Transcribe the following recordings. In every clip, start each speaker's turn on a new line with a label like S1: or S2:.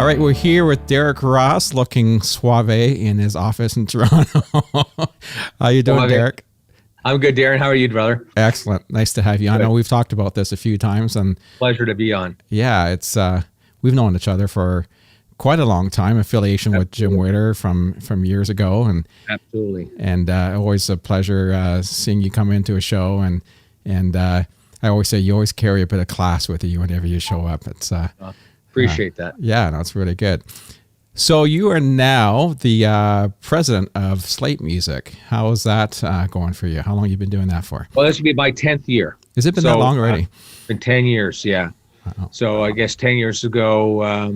S1: All right, we're here with Derrick Ross, looking suave in his office in Toronto. How you doing, Derrick?
S2: I'm good, Darren. How are you, brother?
S1: Excellent. Nice to have you. Good. I know we've talked about this a few times, and
S2: pleasure to be on.
S1: Yeah, it's we've known each other for quite a long time. Affiliation with Jim Witter from years ago, and
S2: absolutely.
S1: And always a pleasure seeing you come into a show, and I always say you always carry a bit of class with you whenever you show up. It's
S2: appreciate that.
S1: Yeah, no, it's really good. So you are now the president of Slate Music. How is that going for you? How long have you been doing that for?
S2: Well, this will be my 10th year.
S1: Has it been that long already?
S2: Been 10 years, yeah. Uh-oh. So I guess 10 years ago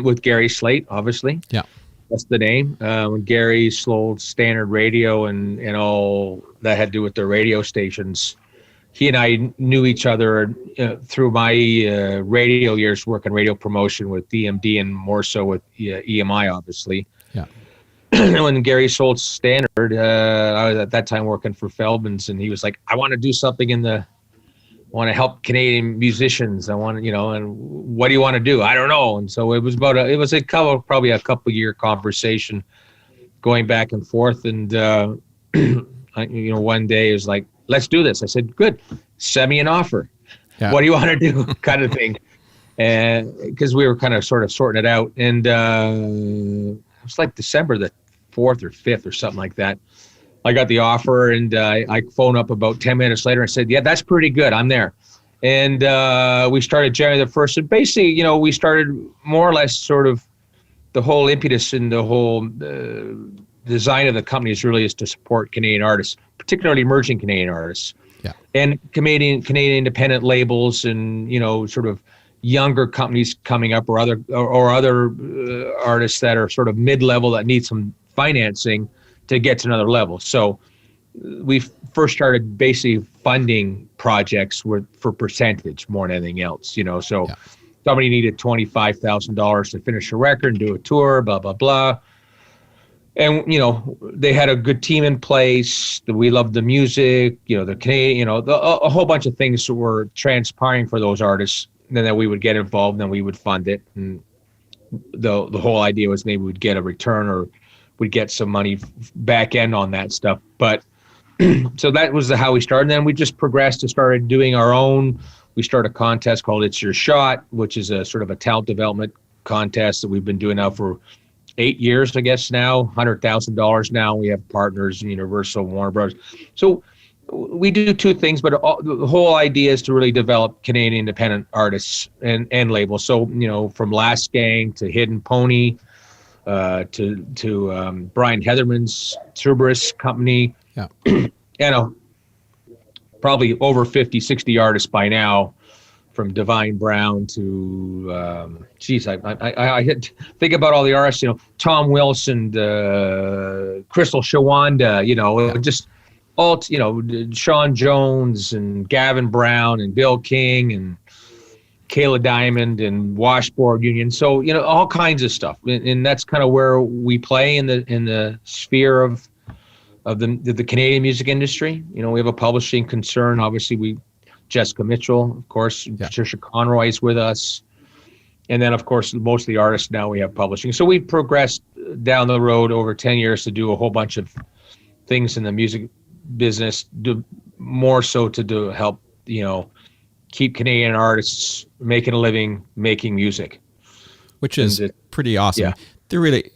S2: with Gary Slaight, obviously.
S1: Yeah.
S2: That's the name. When Gary sold Standard Radio and all that had to do with the radio stations, he and I knew each other through my radio years, working radio promotion with DMD and more so with EMI, obviously.
S1: Yeah.
S2: When Gary sold Standard, I was at that time working for Feldman's, and he was like, I want to do something I want to help Canadian musicians. I want to, and what do you want to do? I don't know. And so it was probably a couple year conversation going back and forth. And, one day it was like, let's do this. I said, good. Send me an offer. Yeah. What do you want to do? Kind of thing. And because we were kind of sort of sorting it out. And it was like December the 4th or 5th or something like that. I got the offer, and I phoned up about 10 minutes later and said, yeah, that's pretty good. I'm there. And we started January the 1st. And basically, we started more or less sort of the whole impetus and the whole design of the company is to support Canadian artists, particularly emerging Canadian artists.
S1: Yeah.
S2: And Canadian independent labels and, sort of younger companies coming up or other artists that are sort of mid-level that need some financing to get to another level. So we first started basically funding projects for percentage more than anything else, So yeah. Somebody needed $25,000 to finish a record and do a tour, blah, blah, blah. And, they had a good team in place. We loved the music, the Canadian, a whole bunch of things were transpiring for those artists. And then we would get involved, and then we would fund it. And the whole idea was maybe we'd get a return or we'd get some money back end on that stuff. But so that was how we started. And then we just progressed and started doing our own. We started a contest called It's Your Shot, which is a sort of a talent development contest that we've been doing now for 8 years, I guess now, $100,000 now. We have partners, Universal, Warner Bros. So we do two things, but the whole idea is to really develop Canadian independent artists and labels. So, from Last Gang to Hidden Pony to Brian Heatherman's Cerberus company.
S1: Yeah.
S2: Probably over 50, 60 artists by now, from Divine Brown to, I think about all the artists, Tom Wilson, Crystal Shawanda, just all, Sean Jones and Gavin Brown and Bill King and Kayla Diamond and Washboard Union. So, all kinds of stuff. And that's kind of where we play in the sphere of the Canadian music industry. We have a publishing concern. Obviously, Jessica Mitchell, of course, yeah. Patricia Conroy is with us. And then, of course, most of the artists now we have publishing. So we've progressed down the road over 10 years to do a whole bunch of things in the music business, more so to help, keep Canadian artists making a living, making music.
S1: Which is pretty awesome.
S2: Yeah.
S1: There really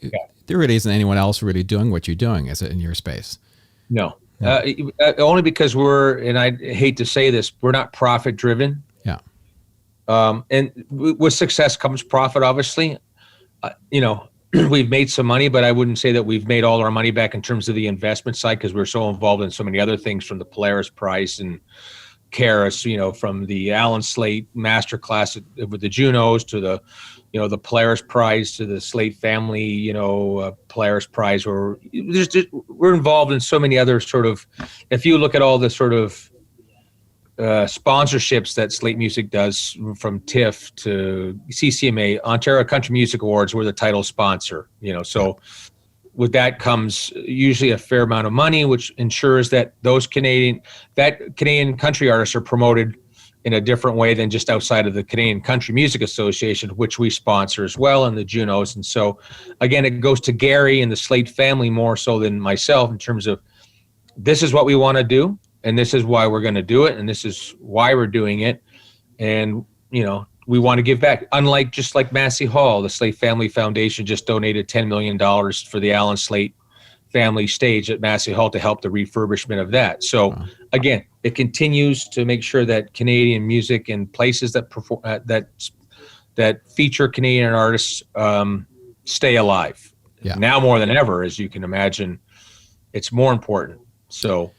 S1: isn't anyone else really doing what you're doing, is it, in your space?
S2: No. Only because and I hate to say this, we're not profit driven.
S1: Yeah.
S2: And with success comes profit, obviously. We've made some money, but I wouldn't say that we've made all our money back in terms of the investment side, because we're so involved in so many other things, from the Polaris Prize and Karis, from the Alan Slate Masterclass with the Junos to the Polaris Prize to the Slate family, Polaris Prize, or we're involved in so many other sort of, if you look at all the sort of sponsorships that Slate Music does, from TIFF to CCMA, Ontario Country Music Awards, we're the title sponsor, so with that comes usually a fair amount of money, which ensures that those Canadian country artists are promoted in a different way than just outside of the Canadian Country Music Association, which we sponsor as well, and the Junos. And so, again, it goes to Gary and the Slate family more so than myself in terms of this is what we want to do, and this is why we're going to do it, and this is why we're doing it. And, you know, we want to give back. Unlike just like Massey Hall, the Slate Family Foundation just donated $10 million for the Alan Slate family stage at Massey Hall to help the refurbishment of that. So again, it continues to make sure that Canadian music and places that perform that feature Canadian artists stay alive.
S1: Yeah.
S2: Now more than ever, as you can imagine, it's more important. So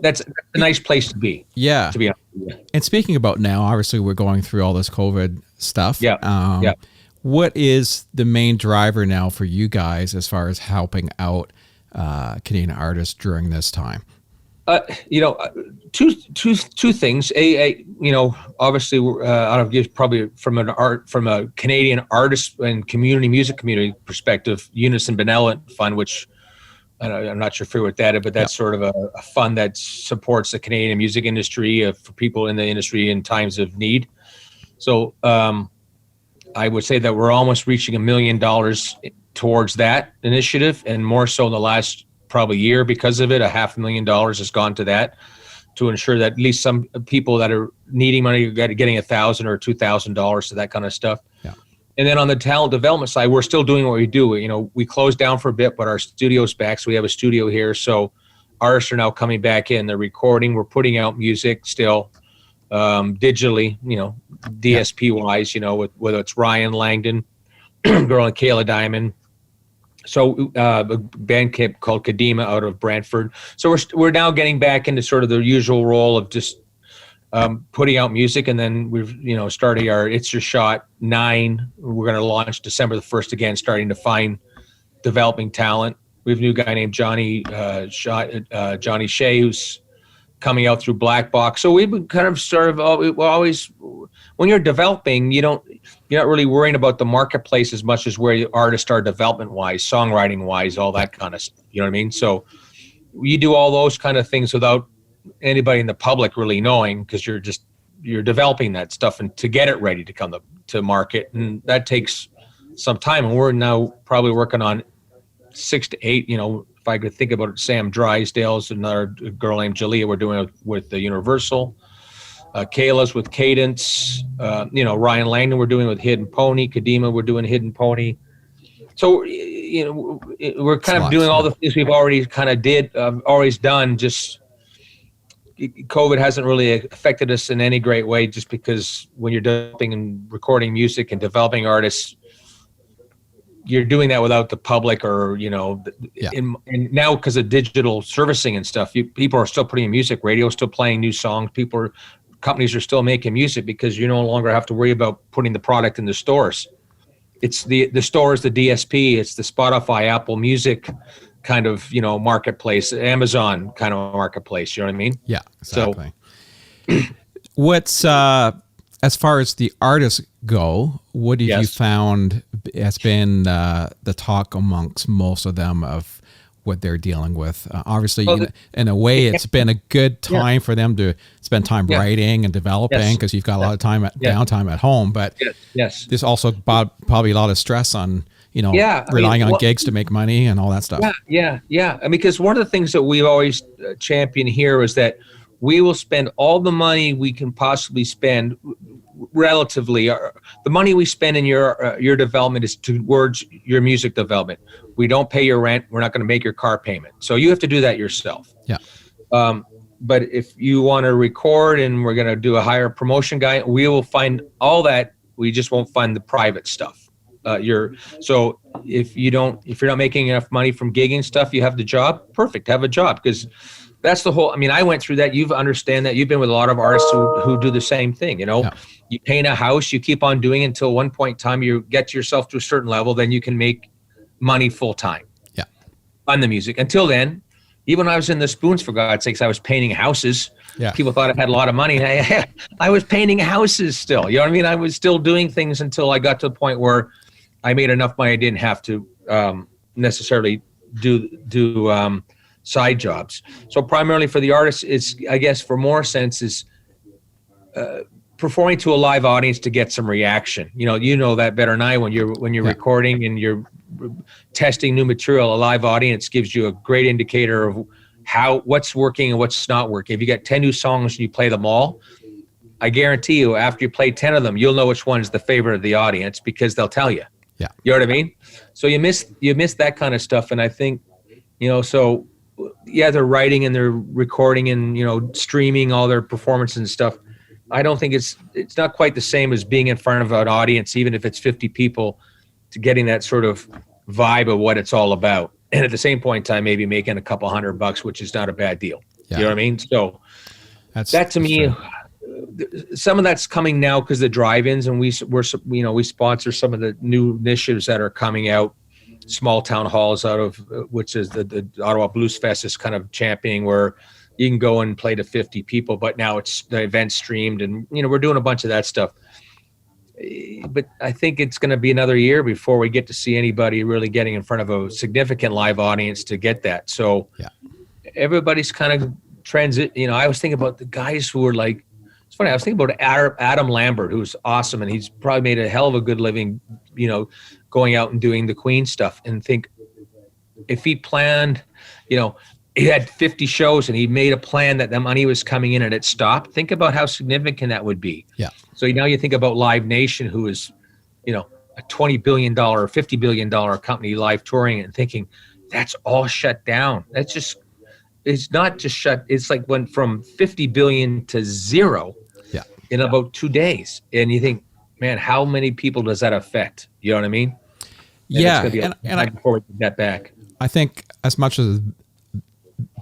S2: that's a nice place to be.
S1: Yeah.
S2: To be honest. Yeah.
S1: And speaking about now, obviously we're going through all this COVID stuff.
S2: Yeah.
S1: What is the main driver now for you guys as far as helping out Canadian artists during this time? Two things. Obviously, I don't give probably from a Canadian artist and music community perspective, Unison Benevolent Fund, which I'm not sure if you're with that, but that's sort of a fund that supports the Canadian music industry for people in the industry in times of need. So I would say that we're almost reaching $1 million towards that initiative, and more so in the last probably year because of it. $500,000 has gone to that to ensure that at least some people that are needing money are getting $1,000 or $2,000 to that kind of stuff. Yeah.
S2: And then on the talent development side, we're still doing what we do. You know, we closed down for a bit, but our studio's back, so we have a studio here. So artists are now coming back in. They're recording. We're putting out music still digitally. You know, DSP wise. You know, whether it's Ryan Langdon, girl and Kayla Diamond. So a band called Kadima out of Brantford. So we're now getting back into sort of the usual role of just putting out music, and then we've started our It's Your Shot 9. We're going to launch December the 1st again, starting to find developing talent. We have a new guy named Johnny Shea who's coming out through Black Box. So we've been kind of always when you're developing, you're not really worrying about the marketplace as much as where the artists are development wise, songwriting wise, all that kind of stuff. You know what I mean? So you do all those kind of things without anybody in the public really knowing, because you're developing that stuff and to get it ready to come to market, and that takes some time. And we're now probably working on 6 to 8. If I could think about it, Sam Drysdale's another girl named Jalea. We're doing it with the Universal. Kayla's with Cadence. Ryan Langdon we're doing with Hidden Pony. Kadima we're doing Hidden Pony. So we're kind of doing all the things we've already kind of always done. Just COVID hasn't really affected us in any great way, just because when you're developing and recording music and developing artists, you're doing that without the public, or and now because of digital servicing and stuff, people are still putting in music. Radio's still playing new songs. Companies are still making music, because you no longer have to worry about putting the product in the stores. It's the stores, the DSP, it's the Spotify, Apple Music kind of marketplace, Amazon kind of marketplace. You know what I mean? Yeah,
S1: exactly. So, what's as far as the artists go, what have you found has been the talk amongst most of them of what they're dealing with? Obviously, in a way, it's been a good time for them to spend time writing and developing, because you've got a lot of time downtime at home. But there's also probably a lot of stress on relying on gigs to make money and all that stuff.
S2: Yeah. I mean, because one of the things that we've always championed here is that we will spend all the money we can possibly spend. Relatively, the money we spend in your development is towards your music development. We don't pay your rent. We're not going to make your car payment. So you have to do that yourself.
S1: Yeah.
S2: But if you want to record and we're going to do a higher promotion guy, we will find all that. We just won't find the private stuff. So if you're not making enough money from gigging stuff, you have the job. Perfect. Have a job, because that's the whole. I mean, I went through that. You've understand that. You've been with a lot of artists who do the same thing. You paint a house. You keep on doing it until one point in time you get yourself to a certain level. Then you can make money full time.
S1: Yeah.
S2: On the music. Until then, even when I was in the Spoons, for God's sakes, I was painting houses. Yeah. People thought I had a lot of money. I was painting houses still. You know what I mean? I was still doing things until I got to the point where I made enough money I didn't have to necessarily do side jobs. So primarily for the artists, it's, I guess, for more sense is
S1: performing to a live audience to get some reaction. You know that better than I. When you're recording and you're testing new material, a live audience gives you a great indicator of what's working and what's not working. If you got 10 new songs and you play them all, I guarantee you, after you play 10 of them, you'll know which one's the favorite of the audience because they'll tell you.
S2: Yeah.
S1: You know what I mean? So you miss that kind of stuff. And I think, so yeah, they're writing and they're recording and, streaming all their performances and stuff. I don't think it's not quite the same as being in front of an audience, even if it's 50 people, to getting that sort of vibe of what it's all about. And at the same point in time, maybe making a couple $100, which is not a bad deal. Yeah. You know what I mean? So that to me, some of that's coming now because the drive-ins, and we sponsor some of the new initiatives that are coming out, small town halls out of which is the Ottawa Blues Fest is kind of championing, where you can go and play to 50 people, but now it's the event streamed, and we're doing a bunch of that stuff. But I think it's going to be another year before we get to see anybody really getting in front of a significant live audience to get that. So everybody's kind of transit. I was thinking about the guys who were like, it's funny. I was thinking about Adam Lambert, who's awesome, and he's probably made a hell of a good living, going out and doing the Queen stuff. And think if he planned, he had 50 shows and he made a plan that the money was coming in and it stopped. Think about how significant that would be.
S2: Yeah.
S1: So now you think about Live Nation, who is, a $20 billion or $50 billion company live touring, and thinking that's all shut down. It's not just shut. It's like went from 50 billion to zero in about 2 days. And you think, man, how many people does that affect? You know what I mean? And before we get that back.
S2: I think as much as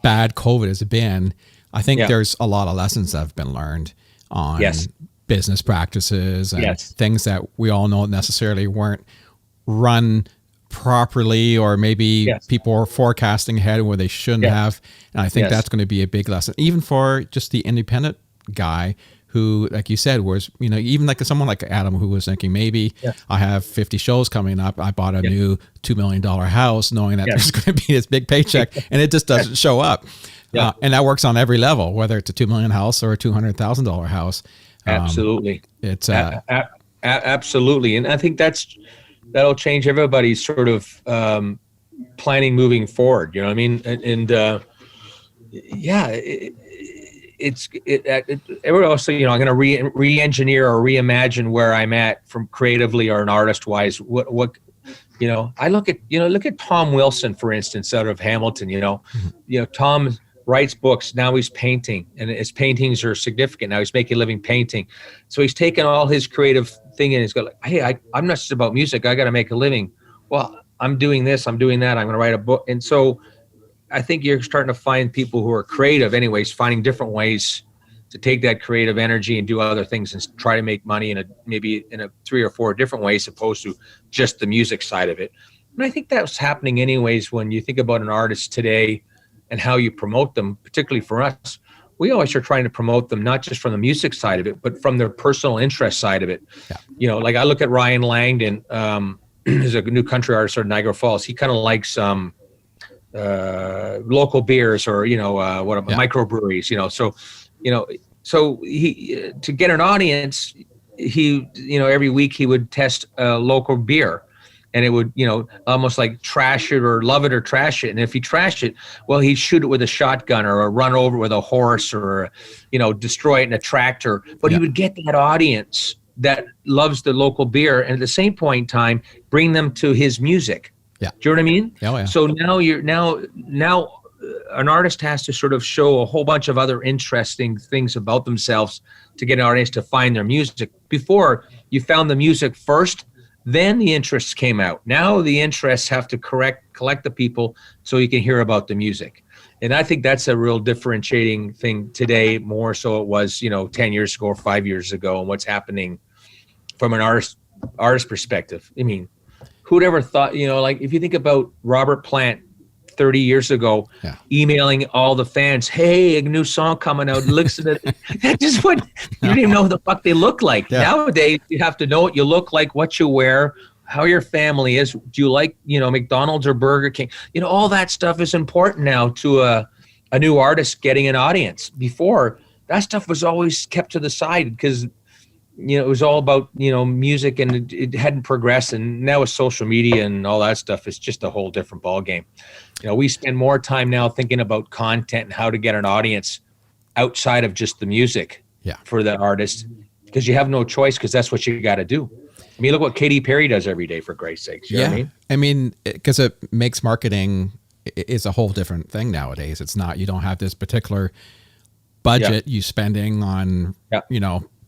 S2: bad COVID has been, I think there's a lot of lessons that have been learned on business practices and things that we all know necessarily weren't run properly, or maybe people are forecasting ahead where they shouldn't have. And I think that's going to be a big lesson, even for just the independent guy who, like you said, was, even like someone like Adam, who was thinking, maybe I have 50 shows coming up. I bought a new $2 million house knowing that there's going to be this big paycheck, and it just doesn't show up. And that works on every level, whether it's a $2 million house or a $200,000 house.
S1: Absolutely.
S2: It's
S1: absolutely. And I think that'll change everybody's sort of planning moving forward. You know what I mean? And everyone else, I'm going to re-engineer or reimagine where I'm at from creatively or an artist wise. What I look at Tom Wilson, for instance, out of Hamilton. Tom writes books. Now he's painting, and his paintings are significant. Now he's making a living painting. So he's taken all his creative thing and he's got like, hey, I'm not just about music. I got to make a living. Well, I'm doing this, I'm doing that. I'm going to write a book. And so I think you're starting to find people who are creative anyways, finding different ways to take that creative energy and do other things and try to make money maybe in 3 or 4 different ways, opposed to just the music side of it. And I think that's happening anyways when you think about an artist today and how you promote them, particularly for us. We always are trying to promote them, not just from the music side of it, but from their personal interest side of it. Like I look at Ryan Langdon, who's a new country artist out of Niagara Falls. He kind of likes local beers or, microbreweries, so he, to get an audience, he, every week he would test a local beer. And it would, almost like trash it or love it or trash it. And if he trashed it, well, he'd shoot it with a shotgun or run over with a horse or, destroy it in a tractor. But he would get that audience that loves the local beer, and at the same point in time, bring them to his music. Yeah. Do you know what I mean?
S2: Oh, yeah.
S1: So now an artist has to sort of show a whole bunch of other interesting things about themselves to get an audience to find their music. Before, you found the music first, then the interests came out. Now the interests have to collect the people so you can hear about the music. And I think that's a real differentiating thing today, more so it was, 10 years ago or 5 years ago, and what's happening from an artist perspective. I mean, who'd ever thought, like if you think about Robert Plant 30 years ago, emailing all the fans, hey, a new song coming out, listen to it. That just what you didn't even know who the fuck they look like. Yeah. Nowadays, you have to know what you look like, what you wear, how your family is. Do you like, McDonald's or Burger King? All that stuff is important now to a new artist getting an audience. Before, that stuff was always kept to the side because, it was all about, music, and it hadn't progressed. And now with social media and all that stuff, it's just a whole different ballgame. We spend more time now thinking about content and how to get an audience outside of just the music for the artist, because you have no choice, because that's what you got to do. I mean, look what Katy Perry does every day, for Christ's sakes. You know what I mean?
S3: Because it makes marketing is a whole different thing nowadays. It's not, you don't have this particular budget you spending on,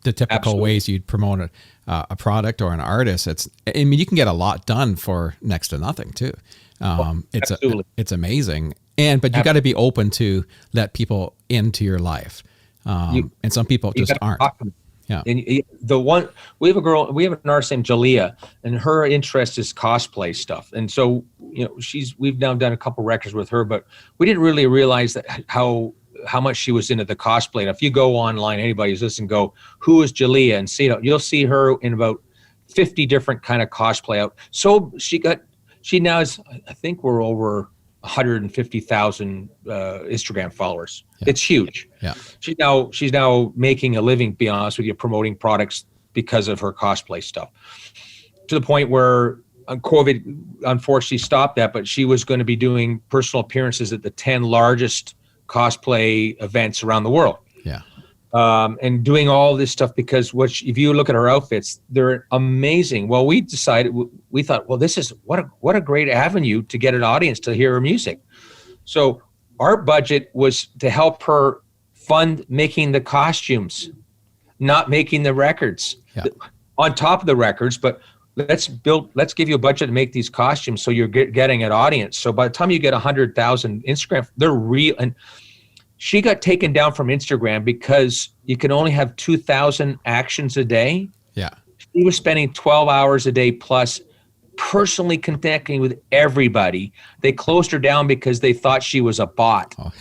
S3: the typical ways you'd promote a product or an artist. You can get a lot done for next to nothing too. It's amazing. But you got to be open to let people into your life. And some people just aren't. Yeah.
S1: And we have an artist named Jalea, and her interest is cosplay stuff. And so, we've now done a couple records with her, but we didn't really realize that how much she was into the cosplay. And if you go online, anybody who's listening, go, who is Jalea? And you'll see her in about 50 different kind of cosplay out. So she now is, I think we're over 150,000 Instagram followers. Yeah. It's huge.
S3: Yeah.
S1: She's now making a living, to be honest with you, promoting products because of her cosplay stuff. To the point where COVID unfortunately stopped that, but she was going to be doing personal appearances at the 10 largest cosplay events around the world.
S3: Yeah.
S1: And doing all this stuff, because if you look at her outfits, they're amazing. Well, we thought, well, this is what a great avenue to get an audience to hear her music. So our budget was to help her fund making the costumes, not making the records. On top of the records, but let's give you a budget to make these costumes, so you're getting an audience. So by the time you get 100,000 Instagram, they're real. And she got taken down from Instagram because you can only have 2,000 actions a day.
S3: Yeah.
S1: She was spending 12 hours a day plus personally connecting with everybody. They closed her down because they thought she was a bot. Oh.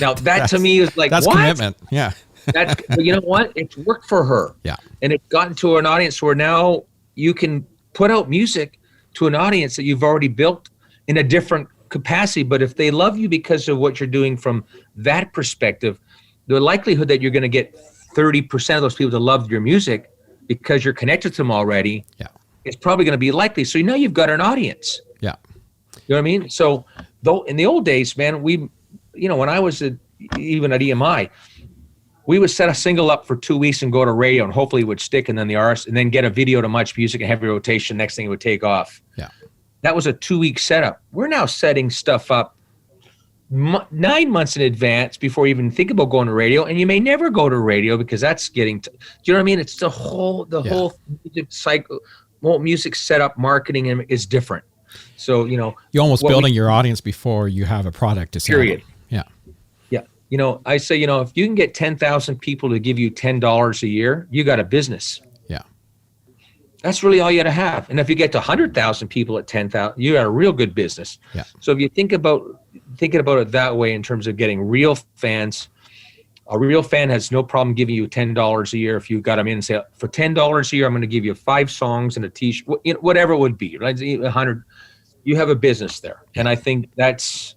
S1: Now that to me is like,
S3: that's
S1: what?
S3: Commitment. Yeah.
S1: But you know what? It's worked for her.
S3: Yeah.
S1: And it's gotten to an audience where now you can put out music to an audience that you've already built in a different capacity. But if they love you because of what you're doing from that perspective, the likelihood that you're going to get 30% of those people to love your music because you're connected to them already is probably going to be likely. So now you've got an audience.
S3: Yeah.
S1: You know what I mean? So though in the old days, man, when I was even at EMI, we would set a single up for 2 weeks and go to radio, and hopefully it would stick, and then the artist, and then get a video to Much Music and heavy rotation. Next thing it would take off.
S3: Yeah.
S1: That was a 2-week setup. We're now setting stuff up 9 months in advance before you even think about going to radio, and you may never go to radio because that's getting do you know what I mean? It's the whole music cycle, whole music setup, marketing is different. So, you're
S3: almost building your audience before you have a product to sell.
S1: Period.
S3: Yeah.
S1: I say, if you can get 10,000 people to give you $10 a year, you got a business.
S3: Yeah.
S1: That's really all you got to have. And if you get to 100,000 people at 10,000, you got a real good business.
S3: Yeah.
S1: So if you thinking about it that way in terms of getting real fans, a real fan has no problem giving you $10 a year if you got them in and say, for $10 a year, I'm going to give you 5 songs and a t-shirt, whatever it would be, right? 100, you have a business there. And I think that's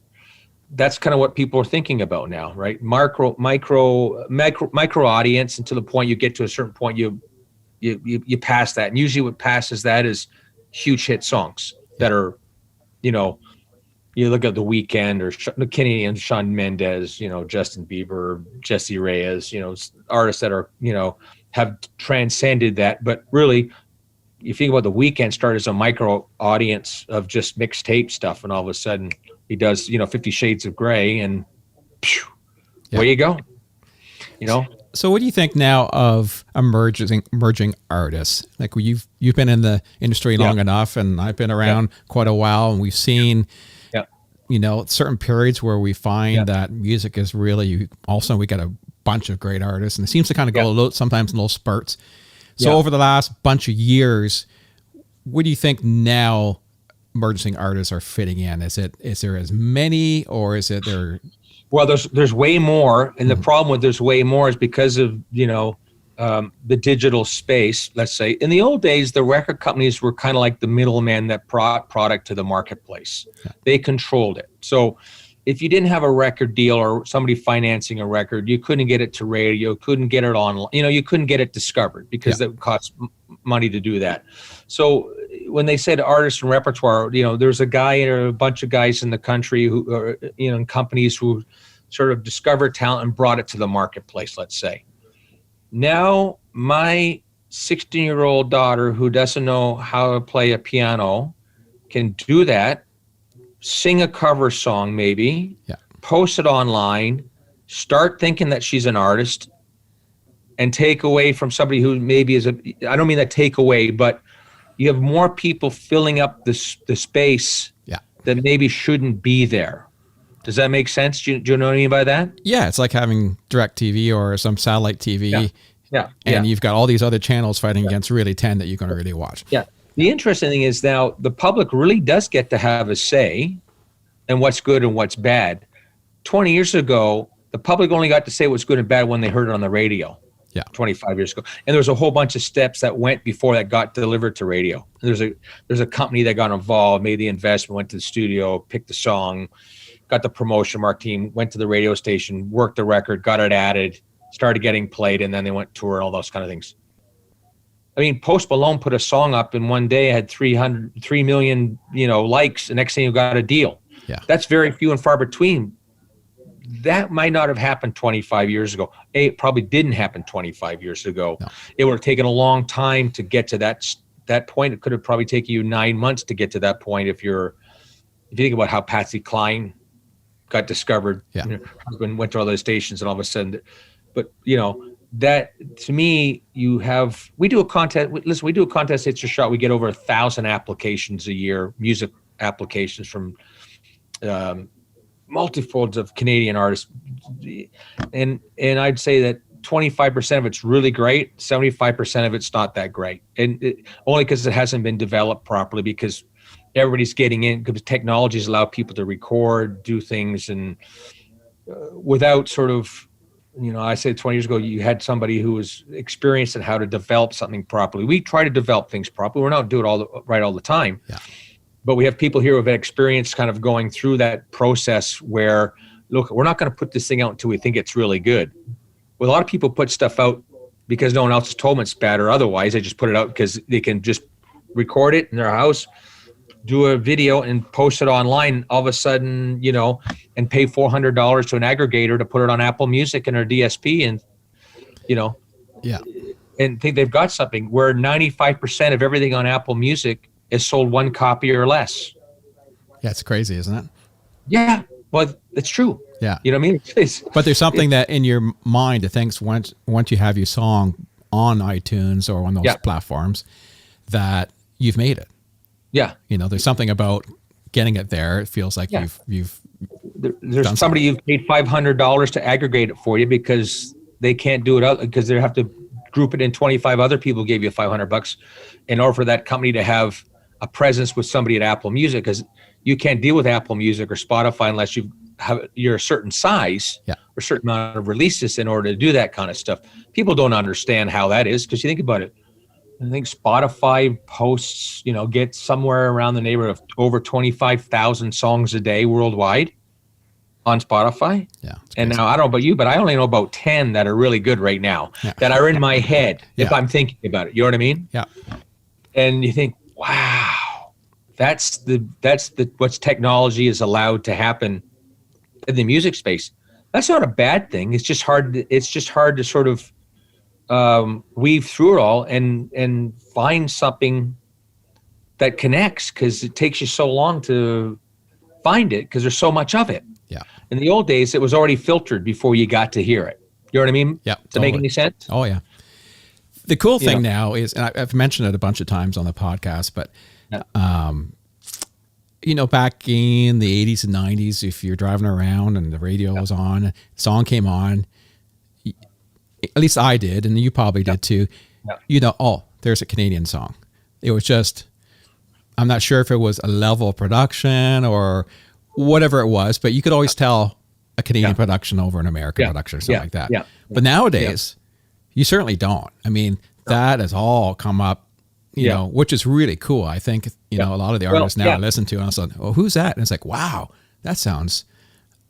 S1: kind of what people are thinking about now, right? Micro audience, and to the point you get to a certain point, you pass that. And usually what passes that is huge hit songs that are, you look at The Weeknd or Kenny and Shawn Mendes, Justin Bieber, Jesse Reyes, artists that are, have transcended that. But really, you think about The Weeknd started as a micro audience of just mixtape stuff, and all of a sudden he does, 50 Shades of Grey, and where you go,
S3: So what do you think now of emerging artists? Like you've been in the industry long enough, and I've been around quite a while, and we've seen, certain periods where we find that music is really, also we got a bunch of great artists, and it seems to kind of go sometimes in little spurts. So over the last bunch of years, what do you think now emerging artists are fitting in? Is there as many, or is it there?
S1: Well, there's way more, and the problem with there's way more is because of the digital space. Let's say in the old days, the record companies were kind of like the middleman that brought product to the marketplace. They controlled it. So if you didn't have a record deal or somebody financing a record, you couldn't get it to radio, couldn't get it on, you couldn't get it discovered because it costs money to do that. So when they said artists and repertoire, there's a guy or a bunch of guys in the country who are, in companies who sort of discovered talent and brought it to the marketplace, let's say. Now, my 16-year-old daughter who doesn't know how to play a piano can do that, sing a cover song maybe, post it online, start thinking that she's an artist, and take away from somebody who maybe is I don't mean that take away, but you have more people filling up the space that maybe shouldn't be there. Does that make sense? Do you know what I mean by that?
S3: Yeah, it's like having DirecTV or some satellite TV. And you've got all these other channels fighting against really 10 that you're going to really watch.
S1: Yeah. The interesting thing is now the public really does get to have a say in what's good and what's bad. 20 years ago, the public only got to say what's good and bad when they heard it on the radio. 25 years ago. And there was a whole bunch of steps that went before that got delivered to radio. There's a company that got involved, made the investment, went to the studio, picked the song, got the promotion mark team, went to the radio station, worked the record, got it added, started getting played, and then they went tour and all those kind of things. I mean, Post Malone put a song up in one day, had 3 million, likes. The next thing you got a deal.
S3: Yeah.
S1: That's very few and far between. That might not have happened 25 years ago. It probably didn't happen 25 years ago. No. It would have taken a long time to get to that point. It could have probably taken you 9 months to get to that point if you think about how Patsy Cline got discovered. Her husband went to all those stations and all of a sudden, but that to me, we do a contest. Listen, we do a contest. It's a shot. We get over 1,000 applications a year, music applications from multifolds of Canadian artists, and I'd say that 25% of it's really great, 75% of it's not that great, and only because it hasn't been developed properly, because everybody's getting in, because technologies allow people to record, do things, and without sort of, I said 20 years ago, you had somebody who was experienced in how to develop something properly. We try to develop things properly. We're not doing it all the time. Yeah. But we have people here who have experience kind of going through that process where, look, we're not going to put this thing out until we think it's really good. Well, a lot of people put stuff out because no one else has told them it's bad or otherwise. They just put it out because they can just record it in their house, do a video and post it online all of a sudden, and pay $400 to an aggregator to put it on Apple Music and their DSP and, and think they've got something where 95% of everything on Apple Music is sold one copy or less.
S3: Yeah, it's crazy, isn't it?
S1: Yeah, well, it's true.
S3: Yeah.
S1: You know what I mean?
S3: But there's something that in your mind that thinks once you have your song on iTunes or on those platforms that you've made it.
S1: Yeah.
S3: There's something about getting it there. It feels like you've
S1: there's somebody you've paid $500 to aggregate it for you because they can't do it out because they have to group it in 25 other people gave you $500 in order for that company to have a presence with somebody at Apple Music, because you can't deal with Apple Music or Spotify unless you're a certain size or a certain amount of releases in order to do that kind of stuff. People don't understand how that is because you think about it. I think Spotify posts, get somewhere around the neighborhood of over 25,000 songs a day worldwide on Spotify. Yeah. And now I don't know about you, but I only know about 10 that are really good right now that are in my head if I'm thinking about it. You know what I mean?
S3: Yeah.
S1: And you think, wow, that's what's technology is allowed to happen in the music space. That's not a bad thing. It's just hard to sort of weave through it all and find something that connects, because it takes you so long to find it because there's so much of it.
S3: Yeah.
S1: In the old days, it was already filtered before you got to hear it. You know what I mean?
S3: Yeah.
S1: Does that make any sense?
S3: Oh, yeah. The cool thing now is, and I've mentioned it a bunch of times on the podcast, but, back in the 80s and 90s, if you're driving around and the radio was on, a song came on, at least I did, and you probably did too, there's a Canadian song. It was just, I'm not sure if it was a level of production or whatever it was, but you could always tell a Canadian production over an American production or something like that. Yeah. But nowadays, you certainly don't. I mean, that has all come up, which is really cool. I think, a lot of the artists now I listen to, and I was like, oh, who's that? And it's like, wow, that sounds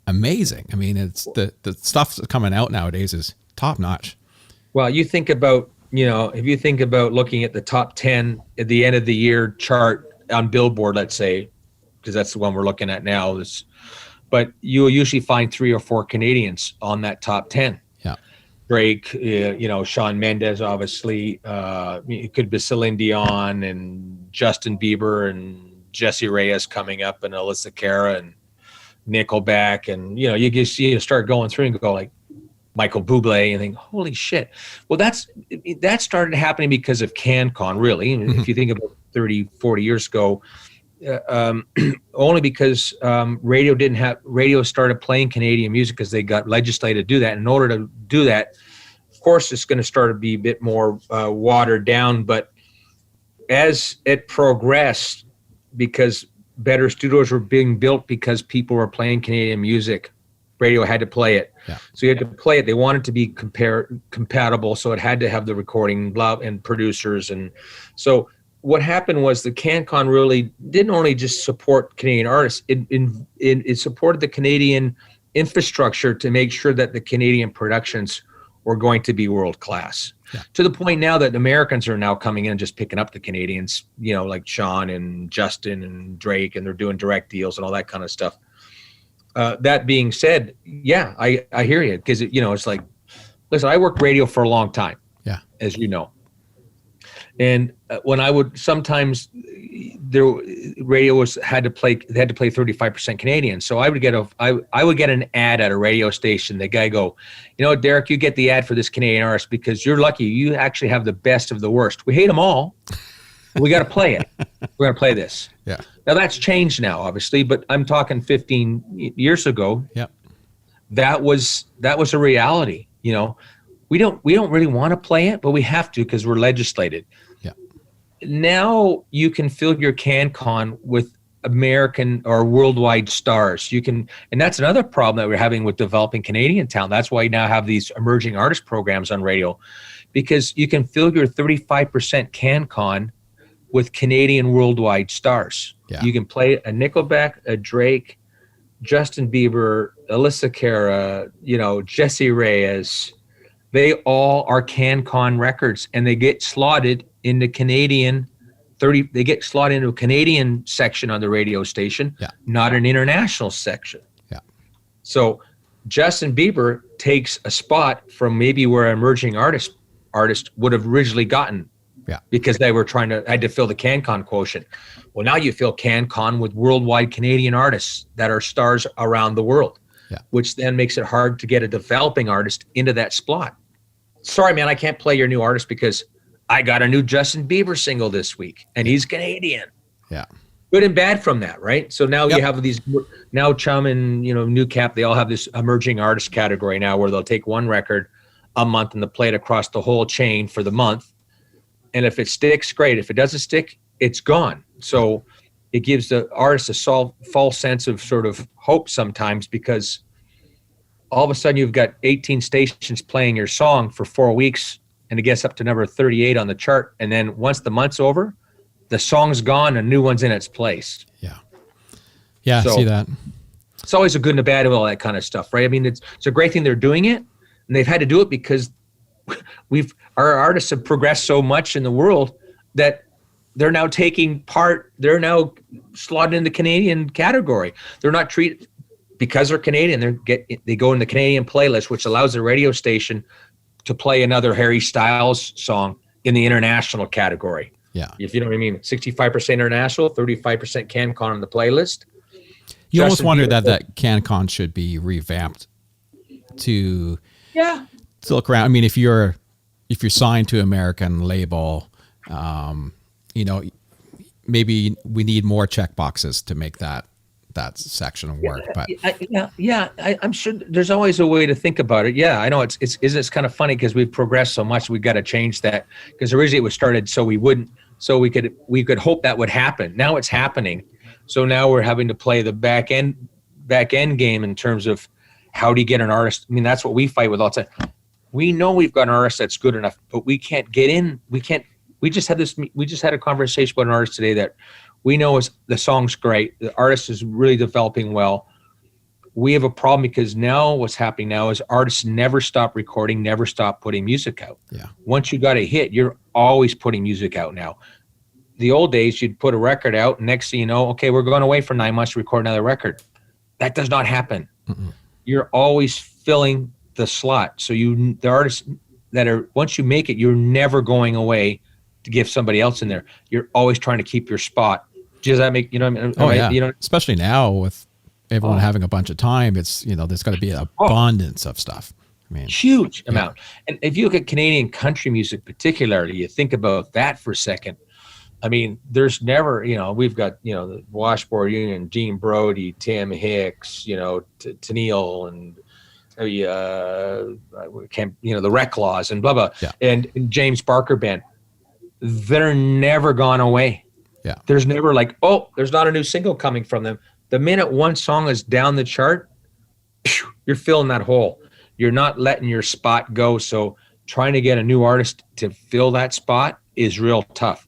S3: amazing. I mean, it's the stuff that's coming out nowadays is top notch.
S2: Well, you think about, if you think about looking at the top 10 at the end of the year chart on Billboard, let's say, because that's the one we're looking at now, but you'll usually find 3 or 4 Canadians on that top 10.
S3: Yeah.
S2: Drake, Shawn Mendes, obviously, it could be Celine Dion and Justin Bieber and Jesse Reyes coming up and Alyssa Cara and Nickelback. And, you start going through and go like Michael Bublé and think, holy shit. Well, that started happening because of CanCon, really. If you think about 30, 40 years ago, only because radio started playing Canadian music because they got legislated to do that. And in order to do that, of course, it's going to start to be a bit more watered down. But as it progressed, because better studios were being built because people were playing Canadian music, radio had to play it.
S3: Yeah.
S2: So you had to play it. They wanted to be compatible, so it had to have the recording and producers. And so what happened was the CanCon really didn't only just support Canadian artists, it supported the Canadian infrastructure to make sure that the Canadian productions were going to be world class.
S3: Yeah.
S2: To the point now that Americans are now coming in and just picking up the Canadians, like Sean and Justin and Drake, and they're doing direct deals and all that kind of stuff. That being said, yeah, I hear you, because it's like, listen, I worked radio for a long time.
S3: Yeah,
S2: as you know. And when I would sometimes radio had to play 35% Canadian. So I would get an ad at a radio station. The guy go, Derrick, you get the ad for this Canadian artist because you're lucky. You actually have the best of the worst. We hate them all. We got to play it. We're going to play this.
S3: Yeah.
S2: Now that's changed now, obviously, but I'm talking 15 years ago.
S3: Yep.
S2: That was a reality. We don't really want to play it, but we have to because we're legislated.
S3: Yeah.
S2: Now you can fill your CanCon with American or worldwide stars. And that's another problem that we're having with developing Canadian talent. That's why you now have these emerging artist programs on radio, because you can fill your 35% CanCon with Canadian worldwide stars.
S3: Yeah.
S2: You can play a Nickelback, a Drake, Justin Bieber, Alyssa Cara, Jesse Reyes. They all are CanCon records, and they get slotted into Canadian. They get slotted into a Canadian section on the radio station, not an international section.
S3: Yeah.
S2: So Justin Bieber takes a spot from maybe where an emerging artist would have originally gotten.
S3: Yeah.
S2: Because they had to fill the CanCon quotient. Well, now you fill CanCon with worldwide Canadian artists that are stars around the world.
S3: Yeah.
S2: Which then makes it hard to get a developing artist into that slot. Sorry, man, I can't play your new artist because I got a new Justin Bieber single this week, and he's Canadian.
S3: Yeah.
S2: Good and bad from that, right? So now you have these, now Chum and, New Cap, they all have this emerging artist category now where they'll take one record a month and they'll play it across the whole chain for the month. And if it sticks, great. If it doesn't stick, it's gone. So it gives the artist a false sense of sort of hope sometimes, because all of a sudden you've got 18 stations playing your song for 4 weeks and it gets up to number 38 on the chart. And then once the month's over, the song's gone and a new one's in its place.
S3: Yeah. Yeah,
S2: So
S3: I see that.
S2: It's always a good and a bad of all that kind of stuff, right? I mean, it's a great thing they're doing it, and they've had to do it because our artists have progressed so much in the world that they're now taking part. They're now slotted in the Canadian category. They're not treated because they're Canadian. They go in the Canadian playlist, which allows the radio station to play another Harry Styles song in the international category.
S3: Yeah.
S2: If you know what I mean. 65% international, 35% CanCon on the playlist.
S3: You almost
S2: Justin
S3: wonder
S2: Bieber.
S3: that CanCon should be revamped to look around. I mean, if you're signed to an American label, maybe we need more check boxes to make that section work. But
S2: I'm sure there's always a way to think about it. Yeah, I know it's kind of funny because we've progressed so much. We've got to change that, because originally it was started so we could hope that would happen. Now it's happening. So now we're having to play the back end game in terms of how do you get an artist. I mean, that's what we fight with all the time. We know we've got an artist that's good enough, but we can't get in. We just had a conversation about an artist today that we know is the song's great. The artist is really developing well.
S1: we have a problem because now what's happening now is artists never stop recording, never stop putting music out.
S3: Yeah.
S1: Once you got a hit, you're always putting music out now. The old days, you'd put a record out, next thing you know, okay, we're going away for 9 months to record another record. That does not happen.
S3: Mm-mm.
S1: You're always filling the slot. So the artists that are, once you make it, you're never going away to give somebody else in there. You're always trying to keep your spot. Does that make, you know what I mean?
S3: Oh, yeah.
S1: You know,
S3: especially now with everyone having a bunch of time, it's, there's got to be an abundance of stuff. I mean,
S1: huge amount. And if you look at Canadian country music particularly, you think about that for a second. I mean, there's never, we've got, the Washboard Union, Gene Brody, Tim Hicks, Tennille, and the Rec Laws and blah, blah, and James Barker Band. They're never gone away.
S3: Yeah.
S1: There's never like, oh, there's not a new single coming from them. The minute one song is down the chart, you're filling that hole. You're not letting your spot go. So trying to get a new artist to fill that spot is real tough.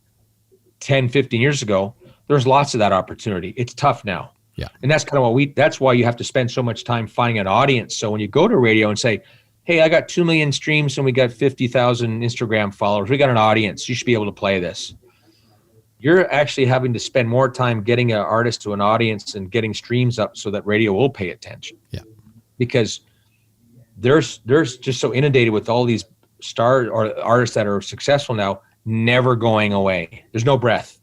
S1: 10, 15 years ago, there's lots of that opportunity. It's tough now.
S3: Yeah.
S1: And that's kind of that's why you have to spend so much time finding an audience. So when you go to radio and say, hey, I got 2 million streams and we got 50,000 Instagram followers, we got an audience, you should be able to play this. You're actually having to spend more time getting an artist to an audience and getting streams up so that radio will pay attention.
S3: Yeah.
S1: Because there's just so inundated with all these stars or artists that are successful now, never going away. There's no breath.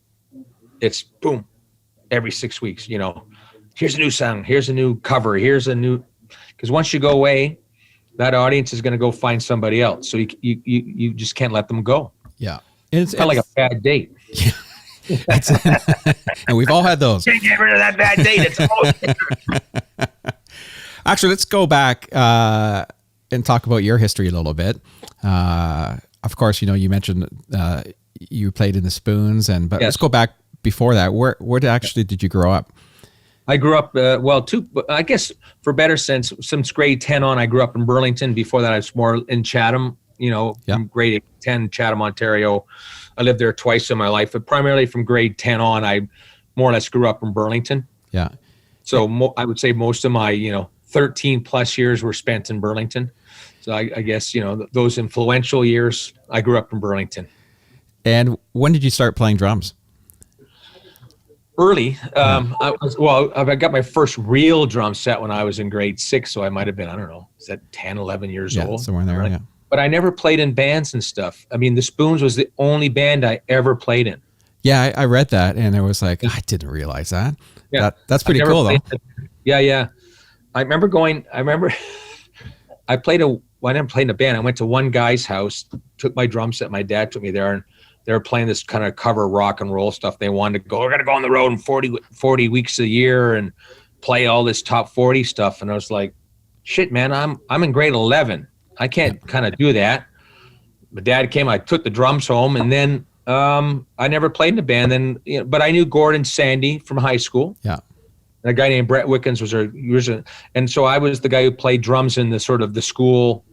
S1: It's boom, every 6 weeks, here's a new song, here's a new cover, because once you go away, that audience is going to go find somebody else. So you just can't let them go.
S3: Yeah.
S1: It's kind of like a bad date.
S3: Yeah. And we've all had those.
S1: Can't get rid of that bad date. It's always
S3: Actually, let's go back and talk about your history a little bit. Of course, you mentioned you played in the Spoons, but let's go back before that. Where did you grow up?
S1: I grew up, I guess for better sense, since grade 10 on, I grew up in Burlington. Before that, I was more in Chatham, from grade 10, Chatham, Ontario. I lived there twice in my life, but primarily from grade 10 on, I more or less grew up in Burlington.
S3: Yeah.
S1: So I would say most of my, 13 plus years were spent in Burlington. So I guess, those influential years, I grew up in Burlington.
S3: And when did you start playing drums?
S1: Early. I got my first real drum set when I was in grade 6. So I might have been, I don't know, is that 10, 11 years old?
S3: Somewhere in there,
S1: right?
S3: Yeah.
S1: But I never played in bands and stuff. I mean, the Spoons was the only band I ever played in.
S3: Yeah, I read that, and it was like, I didn't realize that.
S1: Yeah.
S3: That's pretty cool, though.
S1: Yeah. I remember I didn't play in a band. I went to one guy's house, took my drum set. My dad took me there, and they were playing this kind of cover rock and roll stuff. They wanted to go, we're going to go on the road in 40 weeks a year and play all this top 40 stuff. And I was like, shit, man, I'm in grade 11. I can't kind of do that. My dad came, I took the drums home, and then I never played in a band. Then, but I knew Gordon Sandy from high school.
S3: Yeah.
S1: And a guy named Brett Wickens and so I was the guy who played drums in the sort of the school,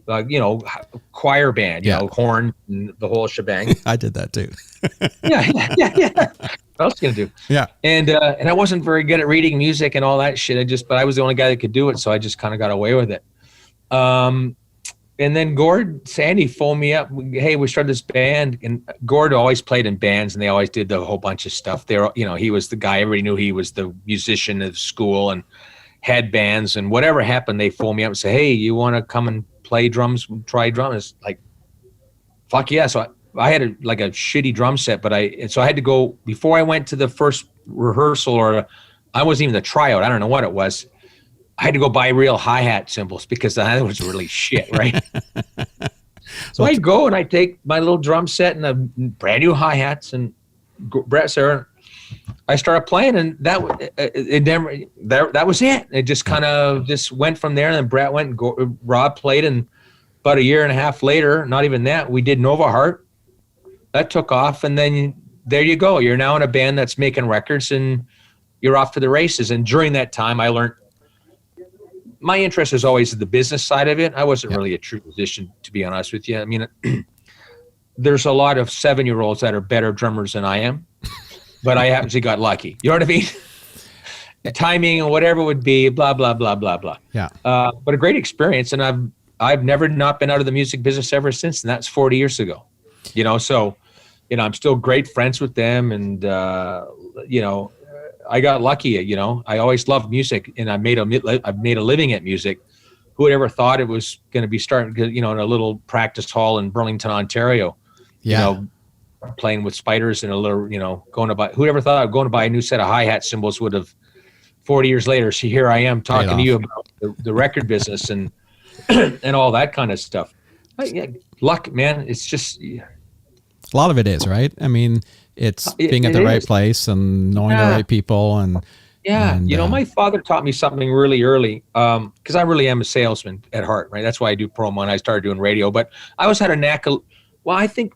S1: choir band, horn and the whole shebang.
S3: I did that too.
S1: Yeah. What else are you gonna do?
S3: Yeah.
S1: And I wasn't very good at reading music and all that shit. But I was the only guy that could do it, so I just kind of got away with it. And then Gord Sandy phoned me up. Hey, we started this band, and Gord always played in bands, and they always did the whole bunch of stuff. There, he was the guy. Everybody knew he was the musician of school and had bands. And whatever happened, they phoned me up and said, "Hey, you want to come and play drums? Try drums?" Like, fuck yeah! So I had a shitty drum set, so I had to go before I went to the first rehearsal, or I wasn't even the tryout. I don't know what it was. I had to go buy real hi-hat cymbals because that was really shit, right? So I'd go and I'd take my little drum set and a brand new hi-hats and Brett Sarah. I started playing, and that was it. It just kind of just went from there. And then Brett went and Rob played, and about a year and a half later, not even that, we did Nova Heart. That took off, and then there you go. You're now in a band that's making records, and you're off to the races. And during that time, I learned. My interest is always the business side of it. I wasn't really a true musician, to be honest with you. I mean, there's a lot of 7-year-olds that are better drummers than I am, but I actually got lucky. You know what I mean? timing and whatever it would be, blah, blah, blah, blah, blah.
S3: Yeah.
S1: But a great experience. And I've never not been out of the music business ever since. And that's 40 years ago, so, I'm still great friends with them. And, I got lucky, I always loved music, and I've made a living at music. Who would ever thought it was going to be starting, in a little practice hall in Burlington, Ontario, playing with spiders and a little, whoever thought going to buy a new set of hi-hat cymbals would have 40 years later. So here I am talking to you about the record business and, and all that kind of stuff. Luck, man. It's just,
S3: a lot of it is, right? I mean, it's being at the right place and knowing the right people. And
S1: my father taught me something really early, because I really am a salesman at heart, right? That's why I do promo and I started doing radio. But I always had a knack of, I think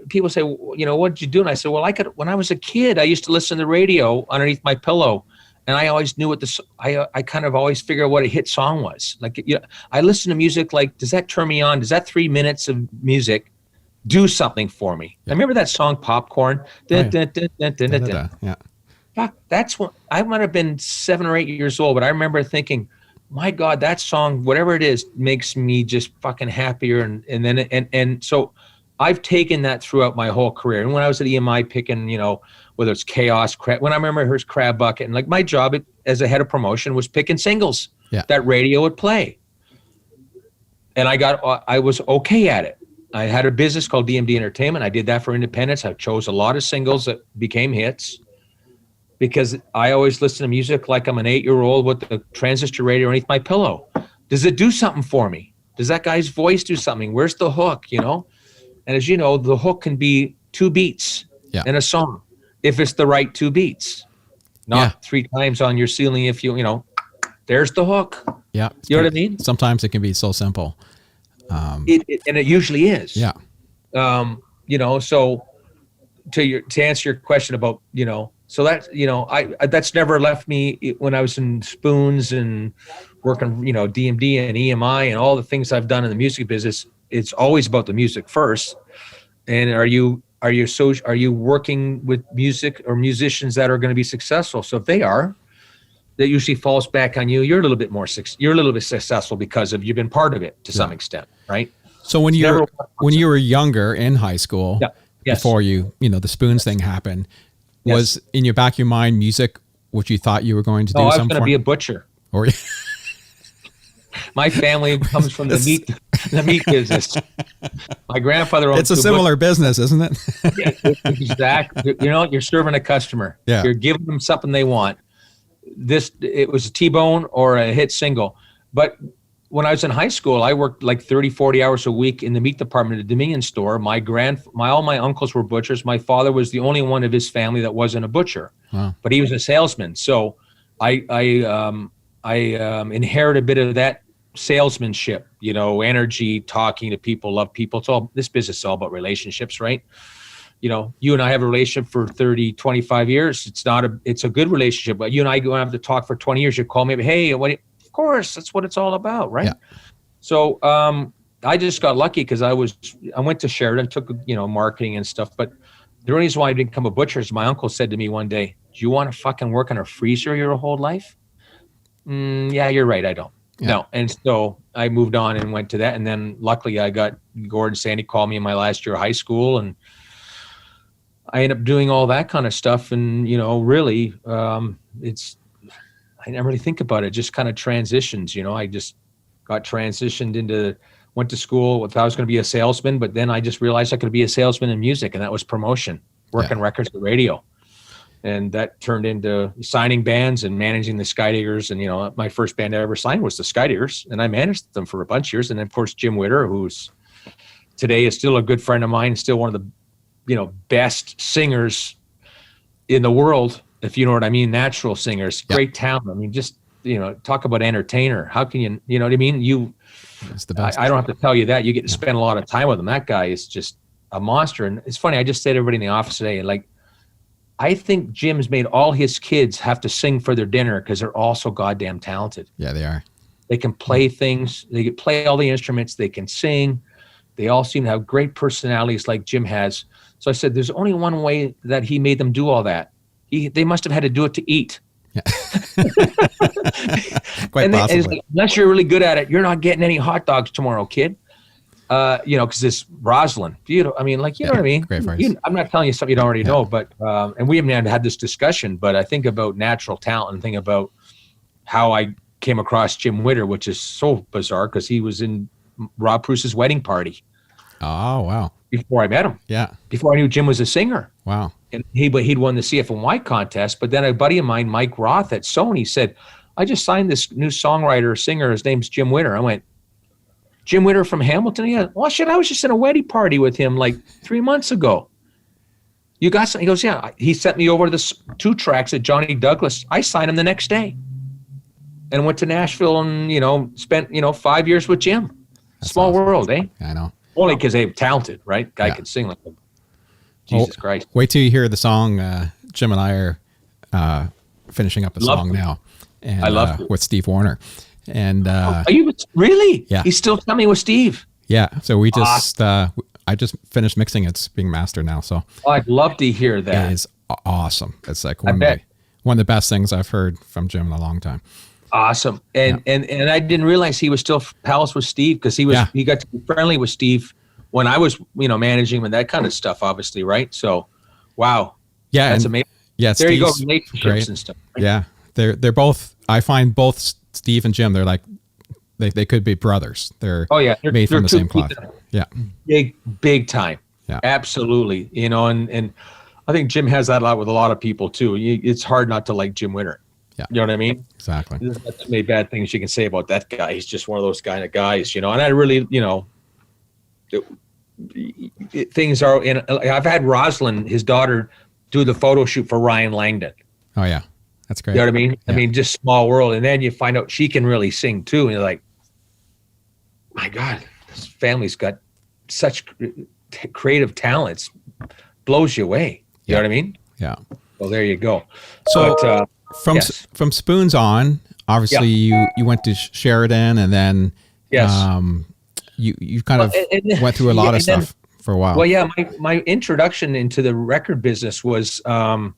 S1: people say, what did you do? And I said, when I was a kid, I used to listen to the radio underneath my pillow. And I always knew what I kind of always figured out what a hit song was. Like, I listen to music like, does that turn me on? Does that 3 minutes of music do something for me? I remember that song Popcorn.
S3: Yeah.
S1: Fuck, that's when I might have been 7 or 8 years old, but I remember thinking, my God, that song, whatever it is, makes me just fucking happier. And so I've taken that throughout my whole career. And when I was at EMI picking, whether it's Chaos, when I remember here's Crab Bucket, and like my job as a head of promotion was picking singles that radio would play. And I was okay at it. I had a business called DMD Entertainment. I did that for independents. I chose a lot of singles that became hits because I always listen to music like I'm an 8-year-old with the transistor radio underneath my pillow. Does it do something for me? Does that guy's voice do something? Where's the hook, And as you know, the hook can be 2 beats in a song if it's the right 2 beats, not 3 times on your ceiling. If there's the hook.
S3: Yeah.
S1: You know what I mean?
S3: Sometimes it can be so simple.
S1: And it usually is.
S3: Yeah.
S1: So to answer your question about, so that's, that's never left me when I was in Spoons and working, DMD and EMI and all the things I've done in the music business. It's always about the music first. And are you working with music or musicians that are going to be successful? So if they are, that usually falls back on you. You're a little bit successful because you've been part of it to some extent, right?
S3: So when you were younger in high school, before the Spoons thing happened, was in your back of your mind music what you thought you were going to do?
S1: I was going to be a butcher.
S3: Or
S1: my family comes from the meat business. My grandfather owned.
S3: It's a similar business, isn't it?
S1: Exactly. You're serving a customer.
S3: Yeah.
S1: You're giving them something they want. It was a T-bone or a hit single. But when I was in high school, I worked like 30, 40 hours a week in the meat department at the Dominion store. All my uncles were butchers. My father was the only one of his family that wasn't a butcher, but he was a salesman. So I inherited a bit of that salesmanship, energy, talking to people, love people. This business is all about relationships, right? You and I have a relationship for 30, 25 years. It's a good relationship, but you and I go have to talk for 20 years. You call me, hey, of course, that's what it's all about, right? Yeah. So I just got lucky because I went to Sheridan, took, marketing and stuff. But the reason why I didn't become a butcher is my uncle said to me one day, do you want to fucking work in a freezer your whole life? Yeah, you're right. I don't. Yeah. No. And so I moved on and went to that. And then luckily I got Gordon Sandy called me in my last year of high school, and I ended up doing all that kind of stuff. And, really, I never really think about it. Just kind of transitions, I just got transitioned went to school. I was going to be a salesman, but then I just realized I could be a salesman in music, and that was promotion, working records at radio. And that turned into signing bands and managing the Skydiggers. And, my first band I ever signed was the Skydiggers, and I managed them for a bunch of years. And then, of course, Jim Witter, who's today is still a good friend of mine, still one of the, best singers in the world, if you know what I mean, natural singers, great talent. I mean, just, talk about entertainer. How can you, you know what I mean?
S3: It's the best.
S1: I don't have to tell you that. You get to spend a lot of time with him. That guy is just a monster. And it's funny, I just said to everybody in the office today, I think Jim's made all his kids have to sing for their dinner because they're all so goddamn talented.
S3: Yeah, they are.
S1: They can play things. They can play all the instruments. They can sing. They all seem to have great personalities like Jim has. So I said, there's only one way that he made them do all that. They must have had to do it to eat.
S3: Quite possibly.
S1: Like, unless you're really good at it, you're not getting any hot dogs tomorrow, kid. Because it's Roslyn. I mean, like, you know what I mean?
S3: Great phrase.
S1: I'm not telling you something you don't already know, but, and we haven't had this discussion, but I think about natural talent and think about how I came across Jim Witter, which is so bizarre because he was in Rob Bruce's wedding party.
S3: Oh, wow.
S1: Before I met him.
S3: Yeah.
S1: Before I knew Jim was a singer.
S3: Wow.
S1: And he'd won the CFNY contest, but then a buddy of mine, Mike Roth at Sony, said, I just signed this new songwriter, singer, his name's Jim Witter. I went, Jim Witter from Hamilton? Yeah. Well, shit, I was just in a wedding party with him like 3 months ago. You got something? He goes, yeah. He sent me over the 2 tracks at Johnny Douglas. I signed him the next day and went to Nashville and, spent, 5 years with Jim.
S3: That's
S1: Small
S3: awesome.
S1: world, eh?
S3: I know.
S1: Only because they're talented, right? Guy can sing like Jesus Christ.
S3: Wait till you hear the song. Jim and I are finishing up a song now. And,
S1: I love it.
S3: with Steve Warner. And
S1: are you really?
S3: Yeah.
S1: He's still coming with Steve.
S3: Yeah. So we just I just finished mixing. It's being mastered now. So
S1: I'd love to hear that.
S3: It is awesome. It's like one of the best things I've heard from Jim in a long time.
S1: Awesome. And I didn't realize he was still pals with Steve because he got to be friendly with Steve when I was, managing him and that kind of stuff, obviously, right? So, wow.
S3: Yeah.
S1: That's amazing.
S3: Yeah.
S1: There you go,
S3: Steve's
S1: relationships
S3: great.
S1: and stuff. Right?
S3: Yeah. They're both, I find both Steve and Jim, they're like, they could be brothers. They're made from the same cloth. Yeah.
S1: Big time.
S3: Yeah.
S1: Absolutely. And I think Jim has that a lot with a lot of people too. It's hard not to like Jim Witter.
S3: Yeah.
S1: You know what I mean?
S3: Exactly.
S1: There's not too many bad things you can say about that guy. He's just one of those kind of guys, and I really, things are in. I've had Rosalind, his daughter, do the photo shoot for Ryan Langdon.
S3: Oh yeah, that's great.
S1: You know what I mean?
S3: Yeah.
S1: I mean, just small world, and then you find out she can really sing too, and you're like, my God, this family's got such creative talents, blows you away. You know what I mean?
S3: Yeah.
S1: Well, there you go.
S3: So
S1: But,
S3: from Spoons on, obviously you went to Sheridan, and then you kind of went through a lot of stuff for a while.
S1: Well, yeah, my introduction into the record business was I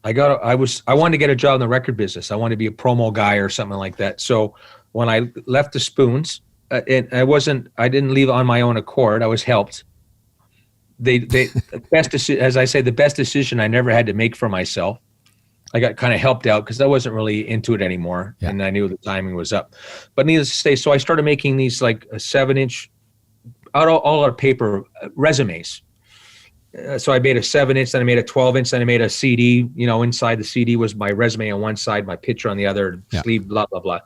S1: wanted to get a job in the record business. I wanted to be a promo guy or something like that. So when I left the Spoons, and I didn't leave on my own accord. I was helped. The best decision I never had to make for myself. I got kind of helped out because I wasn't really into it anymore, and I knew the timing was up. But needless to say, so I started making these like a 7-inch, all out of paper resumes. So I made a 7-inch, then I made a 12-inch, then I made a CD. Inside the CD was my resume on one side, my picture on the other, sleeve, blah blah blah.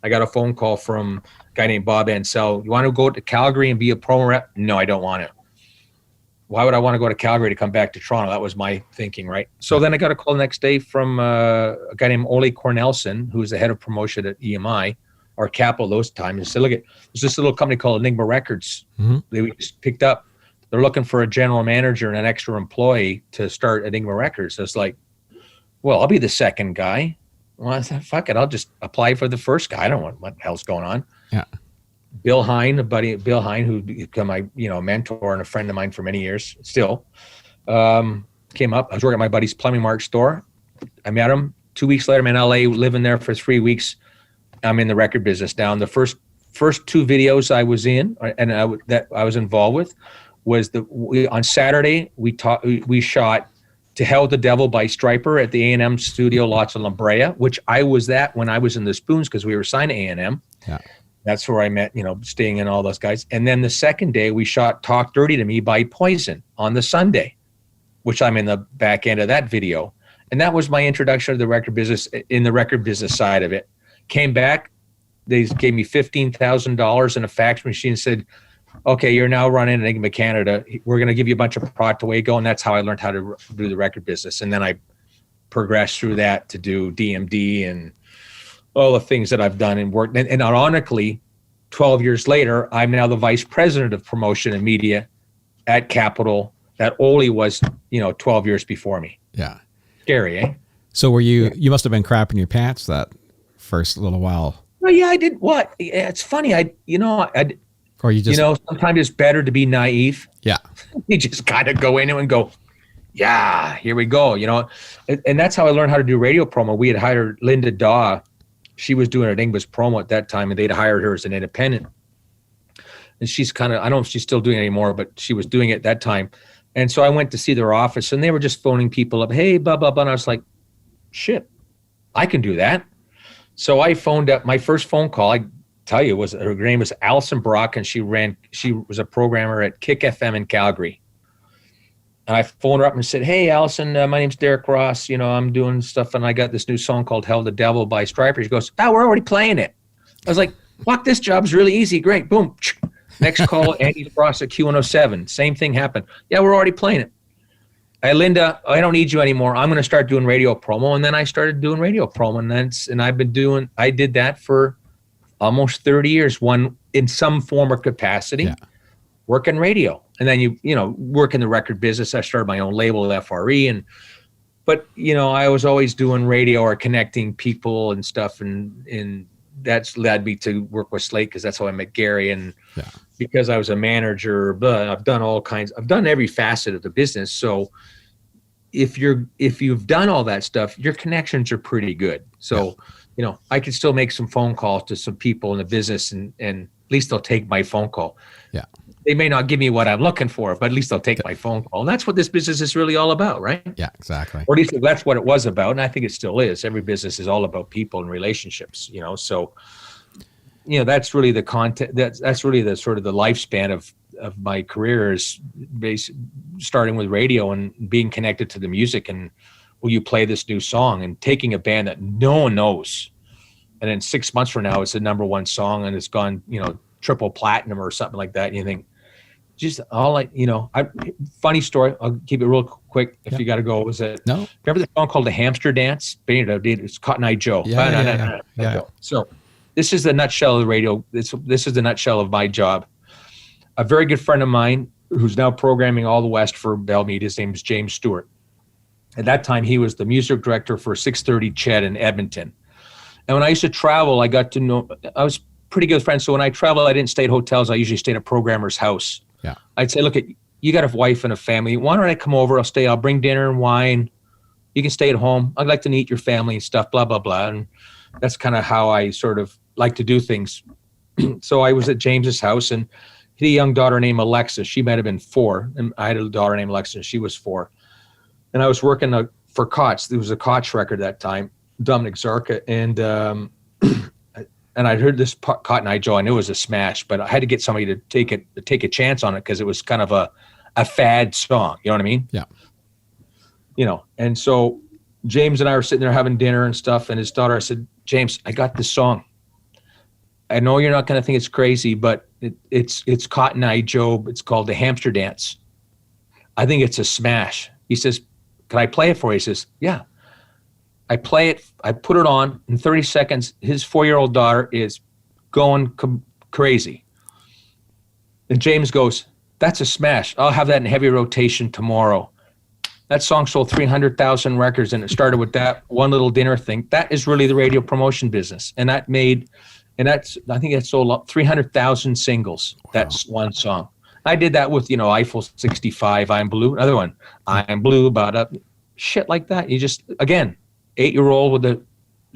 S1: I got a phone call from a guy named Bob Ansell. You want to go to Calgary and be a promo rep? No, I don't want to. Why would I want to go to Calgary to come back to Toronto? That was my thinking, right? So then I got a call the next day from a guy named Ole Cornelson, who was the head of promotion at EMI, or Capital those times. He said, look, there's this little company called Enigma Records.
S3: Mm-hmm.
S1: They just picked up. They're looking for a general manager and an extra employee to start Enigma Records. So it's like, well, I'll be the second guy. Well, I said, fuck it. I'll just apply for the first guy. I don't know what the hell's going on.
S3: Yeah.
S1: Bill Hine, who become my mentor and a friend of mine for many years, still came up. I was working at my buddy's Plumbing Mart store. I met him 2 weeks later. I'm in LA, living there for 3 weeks. I'm in the record business now. And the first 2 videos I was in and that I was involved with was on Saturday we shot "To Hell with the Devil" by Stryper at the A&M studio, lots of La Brea, which I was at when I was in the Spoons because we were signed to A&M.
S3: Yeah.
S1: That's where I met, Sting and all those guys. And then the second day we shot "Talk Dirty to Me" by Poison on the Sunday, which I'm in the back end of that video. And that was my introduction to the record business, in the record business side of it. Came back, they gave me $15,000 in a fax machine and said, okay, you're now running Enigma Canada. We're going to give you a bunch of product to go. And that's how I learned how to do the record business. And then I progressed through that to do DMD and all the things that I've done and worked. And ironically, 12 years later, I'm now the vice president of promotion and media at Capital. That Ole was, 12 years before me.
S3: Yeah.
S1: Scary, eh?
S3: So were you must have been crapping your pants that first little while.
S1: Well, yeah, I did. What? Yeah, it's funny.
S3: Or you just,
S1: sometimes it's better to be naive.
S3: Yeah.
S1: You just kind of go into and go, yeah, here we go. And that's how I learned how to do radio promo. We had hired Linda Daw. She was doing Enigma's promo at that time, and they'd hired her as an independent. And she's I don't know if she's still doing it anymore, but she was doing it at that time. And so I went to see their office, and they were just phoning people up. Hey, blah, blah, blah. And I was like, shit, I can do that. So I phoned up. My first phone call, I tell you, her name was Allison Brock, and she was a programmer at Kick FM in Calgary. And I phoned her up and said, hey, Allison, my name's Derrick Ross. I'm doing stuff, and I got this new song called Hell the Devil by Stryper. She goes, we're already playing it. I was like, fuck, this job's really easy. Great. Boom. Next call, Andy Frost at Q107. Same thing happened. Yeah, we're already playing it. Hey, Linda, I don't need you anymore. I'm going to start doing radio promo. And then I started doing radio promo. And I did that for almost 30 years, one in some form or capacity, working radio. And then you work in the record business. I started my own label, FRE. But I was always doing radio or connecting people and stuff. And that's led me to work with Slate, because that's how I met Gary. And because I was a manager, but I've done every facet of the business. So if you've done all that stuff, your connections are pretty good. So, I could still make some phone calls to some people in the business, and at least they'll take my phone call. Yeah. They may not give me what I'm looking for, but at least they'll take my phone call. And that's what this business is really all about, right? Yeah, exactly. Or at least that's what it was about. And I think it still is. Every business is all about people and relationships, so that's really the content. That's really the sort of the lifespan of my career, is starting with radio and being connected to the music. And will you play this new song, and taking a band that no one knows, and then 6 months from now it's the number one song and it's gone, triple platinum or something like that. And you think, just funny story. I'll keep it real quick. If you got to go, was it? No. Remember the song called "The Hamster Dance"? It's Cotton Eye Joe. Yeah. So this is the nutshell of the radio. This is the nutshell of my job. A very good friend of mine who's now programming all the West for Bell Media. His name is James Stewart. At that time, he was the music director for 630 Ched in Edmonton. And when I used to travel, I got to know. I was pretty good friends. So when I traveled, I didn't stay at hotels. I usually stayed at a programmer's house. Yeah. I'd say, look, you got a wife and a family. Why don't I come over? I'll bring dinner and wine. You can stay at home. I'd like to meet your family and stuff, blah, blah, blah. And that's kind of how I sort of like to do things. So I was at James's house, and he had a young daughter named Alexa. She might have been 4. And I had a daughter named Alexa, and she was 4. And I was working for Koch. There was a Koch record that time, Dominic Zarka. And I'd heard this Cotton Eye Joe. I knew it was a smash, but I had to get somebody to take a chance on it, because it was kind of a fad song. You know what I mean? Yeah. And so James and I were sitting there having dinner and stuff, and his daughter, I said, James, I got this song. I know you're not going to think it's crazy, but it's Cotton Eye Joe. It's called "The Hamster Dance." I think it's a smash. He says, can I play it for you? He says, yeah. I play it. I put it on. In 30 seconds, his 4-year-old daughter is going crazy. And James goes, that's a smash. I'll have that in heavy rotation tomorrow. That song sold 300,000 records, and it started with that one little dinner thing. That is really the radio promotion business. And I think that sold 300,000 singles. Wow. That's one song. I did that with, Eiffel 65, I'm Blue. Another one, I'm Blue, about up. Shit like that. You just, again, 8-year-old with a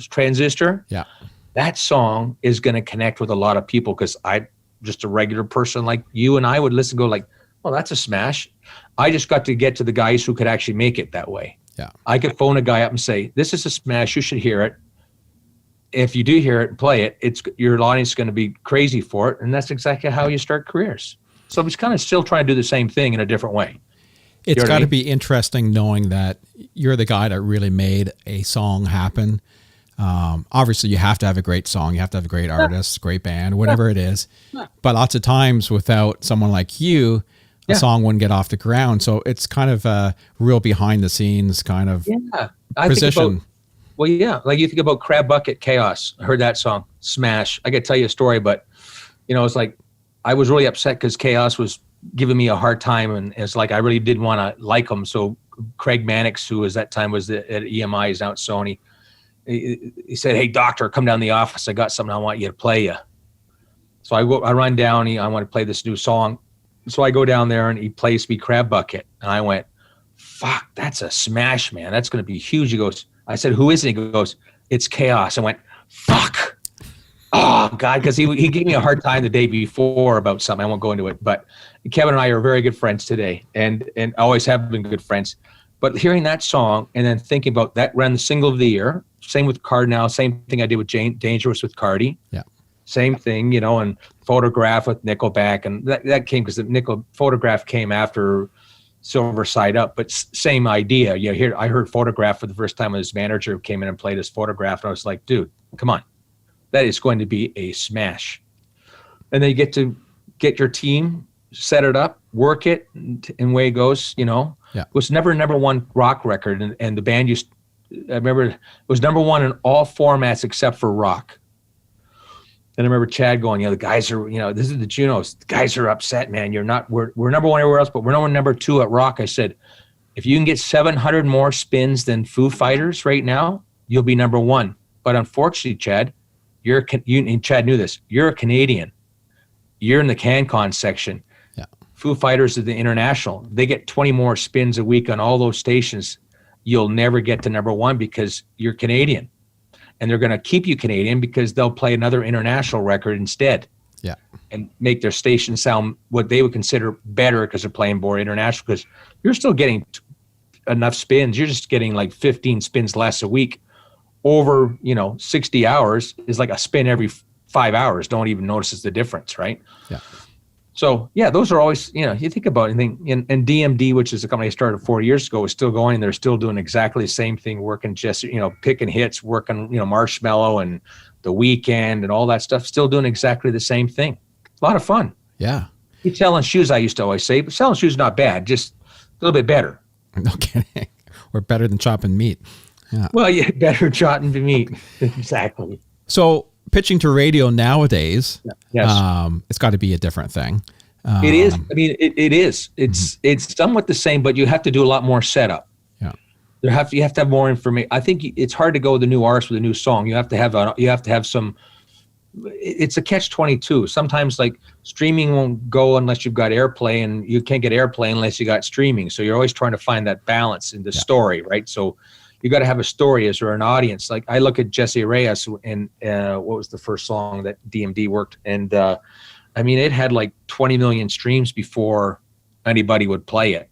S1: transistor. Yeah. That song is going to connect with a lot of people, because I'm just a regular person like you and I would listen, go like, oh, that's a smash. I just got to get to the guys who could actually make it that way. Yeah. I could phone a guy up and say, this is a smash. You should hear it. If you do hear it and play it, your audience is going to be crazy for it. And that's exactly how you start careers. So I'm just kind of still trying to do the same thing in a different way. It's got to be interesting knowing that you're the guy that really made a song happen. Obviously, you have to have a great song. You have to have a great artist, great band, whatever it is. But lots of times without someone like you, a song wouldn't get off the ground. So it's kind of a real behind the scenes kind of position. Like you think about Crab Bucket Chaos. I heard that song, smash. I got to tell you a story, but it's like I was really upset because Chaos was giving me a hard time, and it's like I really didn't want to like him. So Craig Mannix, who was at EMI, is now at Sony, he said, hey, doctor, come down to the office. I got something I want you to play you. So I run down, I want to play this new song. So I go down there, and he plays me Crab Bucket. And I went, fuck, that's a smash, man. That's going to be huge. He goes, I said, who is it? He goes, it's Chaos. I went, fuck. Oh, God, because he gave me a hard time the day before about something. I won't go into it. But Kevin and I are very good friends today and always have been good friends. But hearing that song and then thinking about that ran the single of the year. Same with Cardinal. Same thing I did with Dangerous with Cardi.
S3: Yeah.
S1: Same thing, you know, and Photograph with Nickelback. And that came because the Photograph came after Silver Side Up, but same idea. I heard Photograph for the first time when his manager came in and played his Photograph. And I was like, dude, come on. That is going to be a smash. And then you get to get your team, set it up, work it, and away it goes, you know.
S3: Yeah.
S1: It was never number one rock record. And the band I remember it was number one in all formats except for rock. And I remember Chad going, you know, the guys are, you know, this is the Junos. The guys are upset, man. We're number one everywhere else, but we're number two at rock. I said, if you can get 700 more spins than Foo Fighters right now, you'll be number one. But unfortunately, Chad, and Chad knew this, you're a Canadian. You're in the CanCon section.
S3: Yeah.
S1: Foo Fighters are the international. They get 20 more spins a week on all those stations. You'll never get to number one because you're Canadian. And they're going to keep you Canadian because they'll play another international record instead.
S3: Yeah.
S1: And make their station sound what they would consider better because they're playing more international, because you're still getting enough spins. You're just getting like 15 spins less a week over, you know, 60 hours is like a spin every 5 hours. Don't even notice the difference, right?
S3: Yeah.
S1: So, yeah, those are always, you know, you think about anything. And DMD, which is a company I started 4 years ago, is still going. They're still doing exactly the same thing, working just, you know, picking hits, working, you know, Marshmello and The Weeknd and all that stuff, still doing exactly the same thing. A lot of fun.
S3: Yeah.
S1: You selling shoes, I used to always say, but selling shoes is not bad, just a little bit better.
S3: No kidding. We're better than chopping meat. Yeah.
S1: Well, yeah, better chopping than meat. Exactly.
S3: So pitching to radio nowadays,
S1: Yes.
S3: it's got to be a different thing.
S1: It is. I mean, it is. It's somewhat the same, but you have to do a lot more setup.
S3: Yeah.
S1: You have to have more information. I think it's hard to go with a new artist with a new song. You have to have some. It's a catch-22. Sometimes like streaming won't go unless you've got airplay, and you can't get airplay unless you got streaming. So you're always trying to find that balance in the story, right? So you got to have a story as or an audience. Like I look at Jesse Reyes and what was the first song that DMD worked, and I mean it had like 20 million streams before anybody would play it.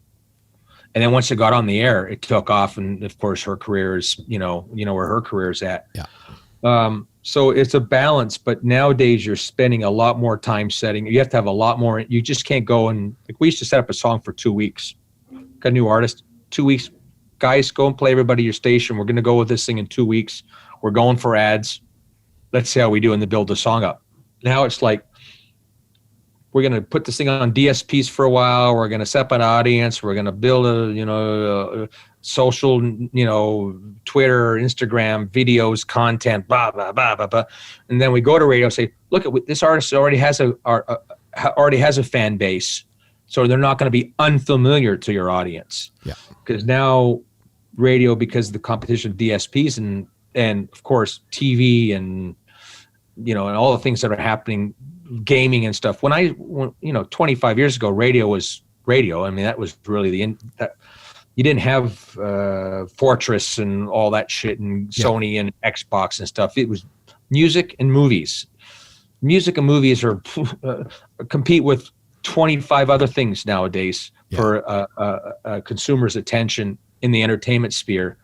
S1: And then once it got on the air, it took off, and of course her career is, you know where her career is at.
S3: Yeah.
S1: So it's a balance, but nowadays you're spending a lot more time setting. You have to have a lot more. You just can't go and like we used to set up a song for 2 weeks. Got a new artist, 2 weeks. Guys, go and play everybody your station. We're going to go with this thing in 2 weeks. We're going for ads. Let's see how we do and to build the song up. Now it's like we're going to put this thing on DSPs for a while. We're going to set up an audience. We're going to build a social, Twitter, Instagram, videos, content, blah, blah, blah, blah, blah. And then we go to radio and say, look, this artist already has a fan base. So they're not going to be unfamiliar to your audience. Yeah. Because now radio, because of the competition of DSPs and of course TV and, and all the things that are happening, gaming and stuff. When 25 years ago, radio was radio. I mean, that was really you didn't have Fortress and all that shit and Sony and Xbox and stuff. It was music and movies. Music and movies are compete with 25 other things nowadays for consumers' attention in the entertainment sphere.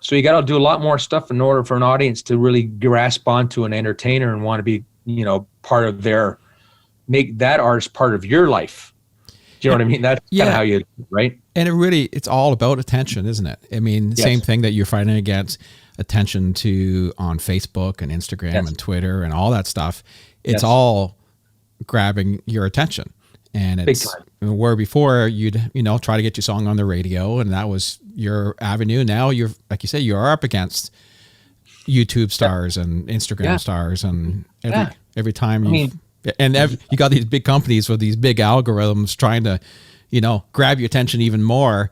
S1: So you got to do a lot more stuff in order for an audience to really grasp onto an entertainer and want to be, part of make that artist part of your life. Do you know what I mean? That's kind of how you, right?
S3: And it's all about attention, isn't it? I mean, same thing that you're fighting against attention to on Facebook and Instagram and Twitter and all that stuff. It's all grabbing your attention. And it's where before you'd, try to get your song on the radio and that was your avenue. Now you're, like you say, you are up against YouTube stars and Instagram stars and every time you got these big companies with these big algorithms trying to, grab your attention even more.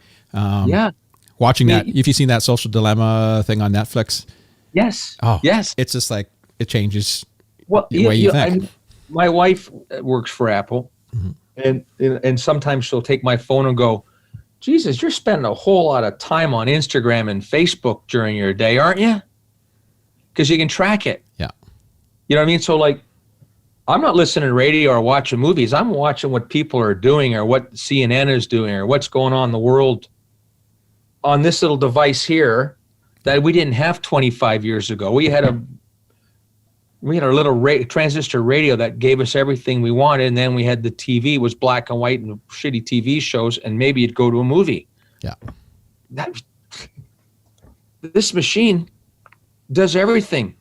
S3: Watching that, if you've seen that Social Dilemma thing on Netflix.
S1: Yes.
S3: Oh,
S1: yes.
S3: It's just like, it changes
S1: the
S3: way you think.
S1: My wife works for Apple. Mm-hmm. And sometimes she'll take my phone and go,
S2: Jesus, you're spending a whole lot of time on Instagram and Facebook during your day, aren't you? Because you can track it.
S3: Yeah.
S2: You know what I mean? So like, I'm not listening to radio or watching movies. I'm watching what people are doing or what CNN is doing or what's going on in the world on this little device here that we didn't have 25 years ago. We had our little transistor radio that gave us everything we wanted, and then we had the TV. It was black and white and shitty TV shows, and maybe you'd go to a movie.
S3: Yeah.
S2: This machine does everything.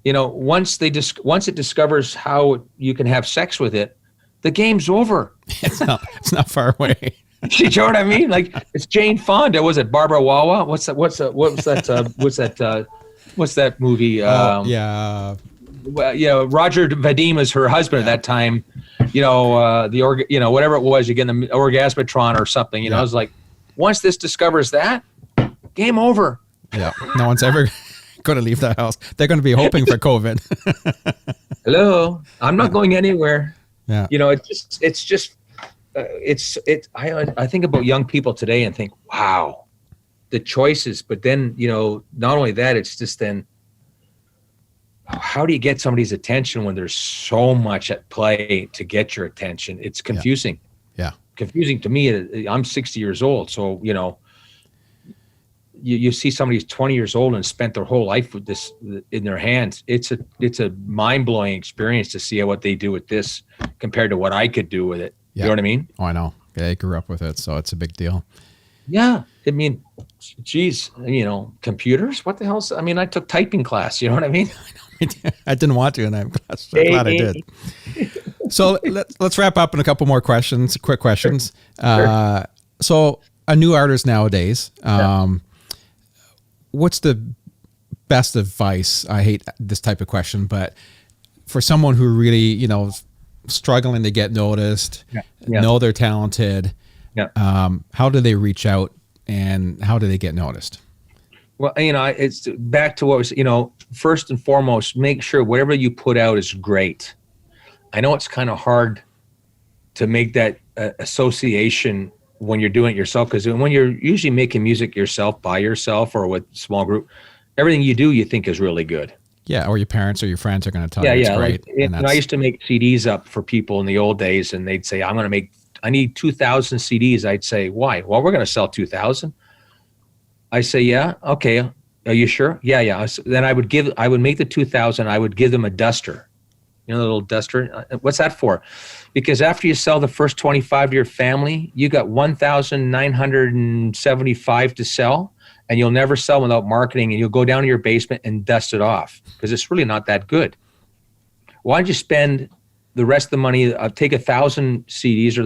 S2: You know, once it discovers how you can have sex with it, the game's over.
S3: It's not far away.
S2: You know what I mean? Like, it's Jane Fonda. Was it Barbara Wawa? What's that movie?
S3: Yeah.
S2: Well, you know, Roger Vadim is her husband at that time. You know, whatever it was, you get the orgasmatron or something. You know, I was like, once this discovers that, game over.
S3: Yeah. No one's ever going to leave the house. They're going to be hoping for COVID.
S2: Hello, I'm not going anywhere.
S3: Yeah.
S2: You know, I think about young people today and think, wow, the choices. But then, you know, not only that, it's just then, how do you get somebody's attention when there's so much at play to get your attention? It's confusing.
S3: Yeah.
S2: Confusing to me. I'm 60 years old. So, you know, you see somebody who's 20 years old and spent their whole life with this in their hands. It's a mind-blowing experience to see what they do with this compared to what I could do with it.
S3: Yeah.
S2: You know what I mean?
S3: Oh, I know. Yeah, I grew up with it, so it's a big deal.
S2: Yeah. I mean, geez, you know, computers? What the hell? I mean, I took typing class. You know what I mean?
S3: I didn't want to, and I'm glad I did. So let's wrap up in a couple more questions, quick questions.
S2: Sure.
S3: So a new artist nowadays, what's the best advice? I hate this type of question, but for someone who really, you know, struggling to get noticed, know they're talented, how do they reach out and how do they get noticed?
S2: Well, you know, it's back to what was, you know, first and foremost, make sure whatever you put out is great. I know it's kind of hard to make that association when you're doing it yourself, because when you're usually making music yourself, by yourself or with a small group, everything you do you think is really good.
S3: Yeah, or your parents or your friends are going to tell you it's great.
S2: Like, I used to make CDs up for people in the old days, and they'd say, I need 2,000 CDs. I'd say, why? Well, we're going to sell 2,000. I say, yeah, okay. Are you sure? Yeah. Then I would make the 2,000. I would give them a duster. You know, the little duster. What's that for? Because after you sell the first 25 to your family, you got 1,975 to sell, and you'll never sell without marketing, and you'll go down to your basement and dust it off because it's really not that good. Why don't you spend the rest of the money, take 1,000 CDs or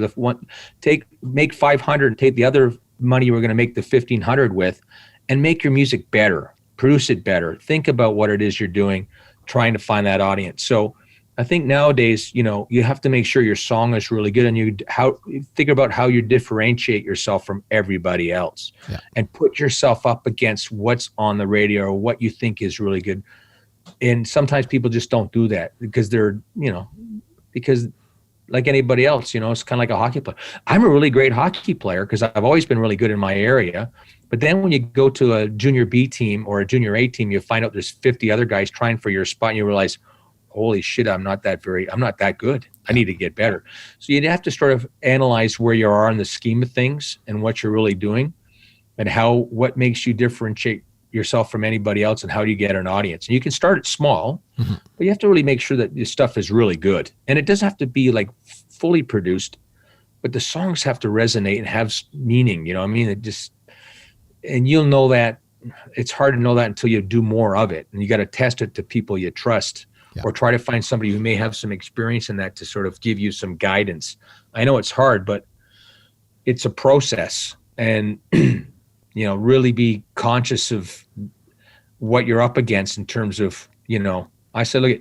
S2: make 500 and take the other money you were going to make the 1,500 with and make your music better, produce it better. Think about what it is you're doing, trying to find that audience. So I think nowadays, you know, you have to make sure your song is really good, and think about how you differentiate yourself from everybody else, and put yourself up against what's on the radio or what you think is really good. And sometimes people just don't do that because because like anybody else, you know, it's kind of like a hockey player. I'm a really great hockey player because I've always been really good in my area. But then when you go to a junior B team or a junior A team, you find out there's 50 other guys trying for your spot, and you realize, holy shit, I'm not that good. I need to get better. So you'd have to sort of analyze where you are in the scheme of things and what you're really doing and what makes you differentiate yourself from anybody else, and how do you get an audience. And you can start it small, but you have to really make sure that your stuff is really good. And it doesn't have to be like fully produced, but the songs have to resonate and have meaning. You know what I mean? And you'll know that. It's hard to know that until you do more of it. And you got to test it to people you trust, or try to find somebody who may have some experience in that to sort of give you some guidance. I know it's hard, but it's a process. And you know, really be conscious of what you're up against in terms of, you know, I said, look,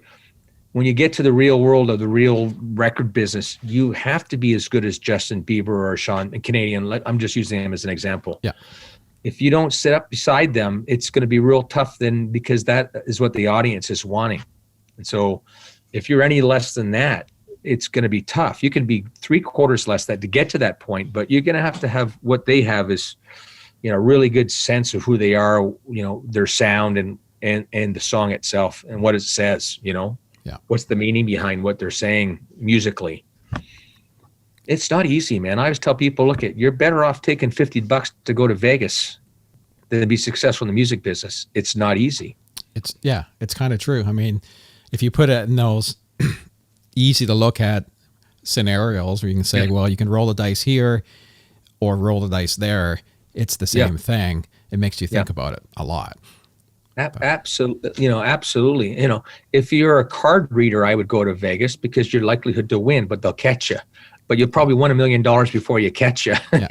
S2: when you get to the real world of the real record business, you have to be as good as Justin Bieber or Sean, and Canadian. I'm just using him as an example. Yeah. If you don't sit up beside them, it's going to be real tough then, because that is what the audience is wanting. And so if you're any less than that,
S1: it's going to be tough. You can be 3/4 less that to get to that point, but you're going to have what they have is, really good sense of who they are, their sound and the song itself and what it says, what's the meaning behind what they're saying musically. It's not easy, man. I always tell people, look, you're better off taking $50 to go to Vegas than to be successful in the music business. It's not easy.
S3: It's kind of true. I mean, if you put it in those easy to look at scenarios where you can say, well, you can roll the dice here or roll the dice there. It's the same thing. It makes you think about it a lot.
S1: Absolutely. Absolutely. If you're a card reader, I would go to Vegas because your likelihood to win, but they'll catch you. But you'll probably win $1 million before you catch you. Yeah.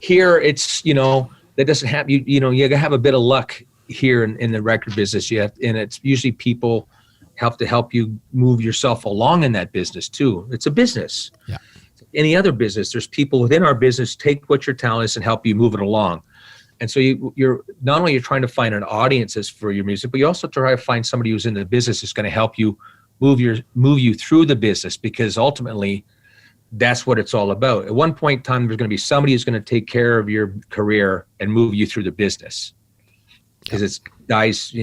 S1: Here, it's, that doesn't happen. You have a bit of luck here in the record business. And it's usually people have to help you move yourself along in that business too. It's a business.
S3: Yeah.
S1: Any other business, there's people within our business take what your talent is and help you move it along. And so you're not only you're trying to find an audience for your music, but you also try to find somebody who's in the business who's going to help you move you through the business, because ultimately that's what it's all about. At one point in time, there's going to be somebody who's going to take care of your career and move you through the business. Because it's guys,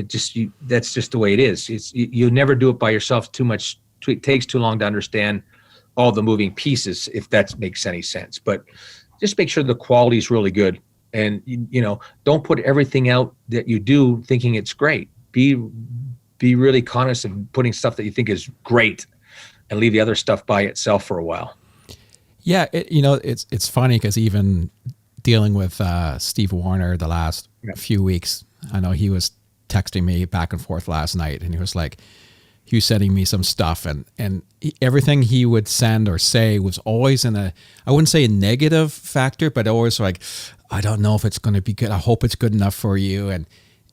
S1: that's just the way it is. You never do it by yourself too much. It takes too long to understand all the moving pieces, if that makes any sense. But just make sure the quality is really good. And, don't put everything out that you do thinking it's great. Be really cognizant of putting stuff that you think is great and leave the other stuff by itself for a while.
S3: Yeah. It's funny because even dealing with Steve Warner the last few weeks, I know he was texting me back and forth last night, and he was sending me some stuff, and everything he would send or say was always I wouldn't say a negative factor, but always I don't know if it's going to be good. I hope it's good enough for you.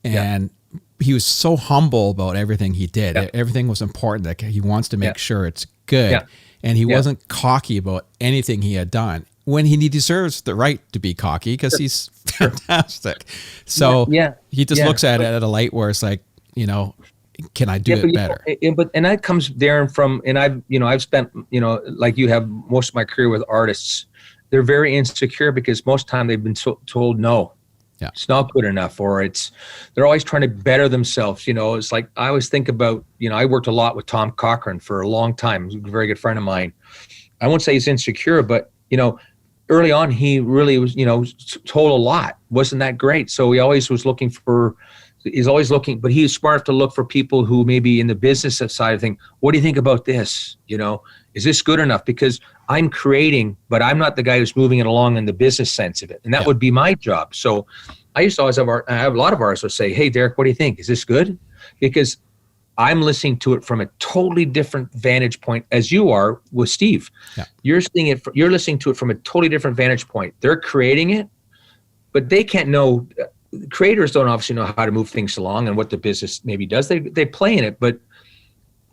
S3: And he was so humble about everything he did. Yeah. Everything was important. Like, he wants to make sure it's good. Yeah. And he wasn't cocky about anything he had done, when he deserves the right to be cocky because he's fantastic. So he just looks at it at a light where it's like, can I do it better?
S1: And that comes there from, and I've spent, like you have most of my career with artists. They're very insecure because most of the time they've been told no. Yeah. It's not good enough, or they're always trying to better themselves. It's like, I always think about, I worked a lot with Tom Cochran for a long time. He's a very good friend of mine. I won't say he's insecure, but, early on, he really was, told a lot. Wasn't that great? So he always was looking, but he's smart to look for people who maybe in the business side of things. What do you think about this? Is this good enough? Because I'm creating, but I'm not the guy who's moving it along in the business sense of it. And that would be my job. So I used to always have a lot of artists would say, hey, Derrick, what do you think? Is this good? Because I'm listening to it from a totally different vantage point as you are with Steve. Yeah. You're listening to it from a totally different vantage point. They're creating it, but they can't know. Creators don't obviously know how to move things along and what the business maybe does. They play in it, but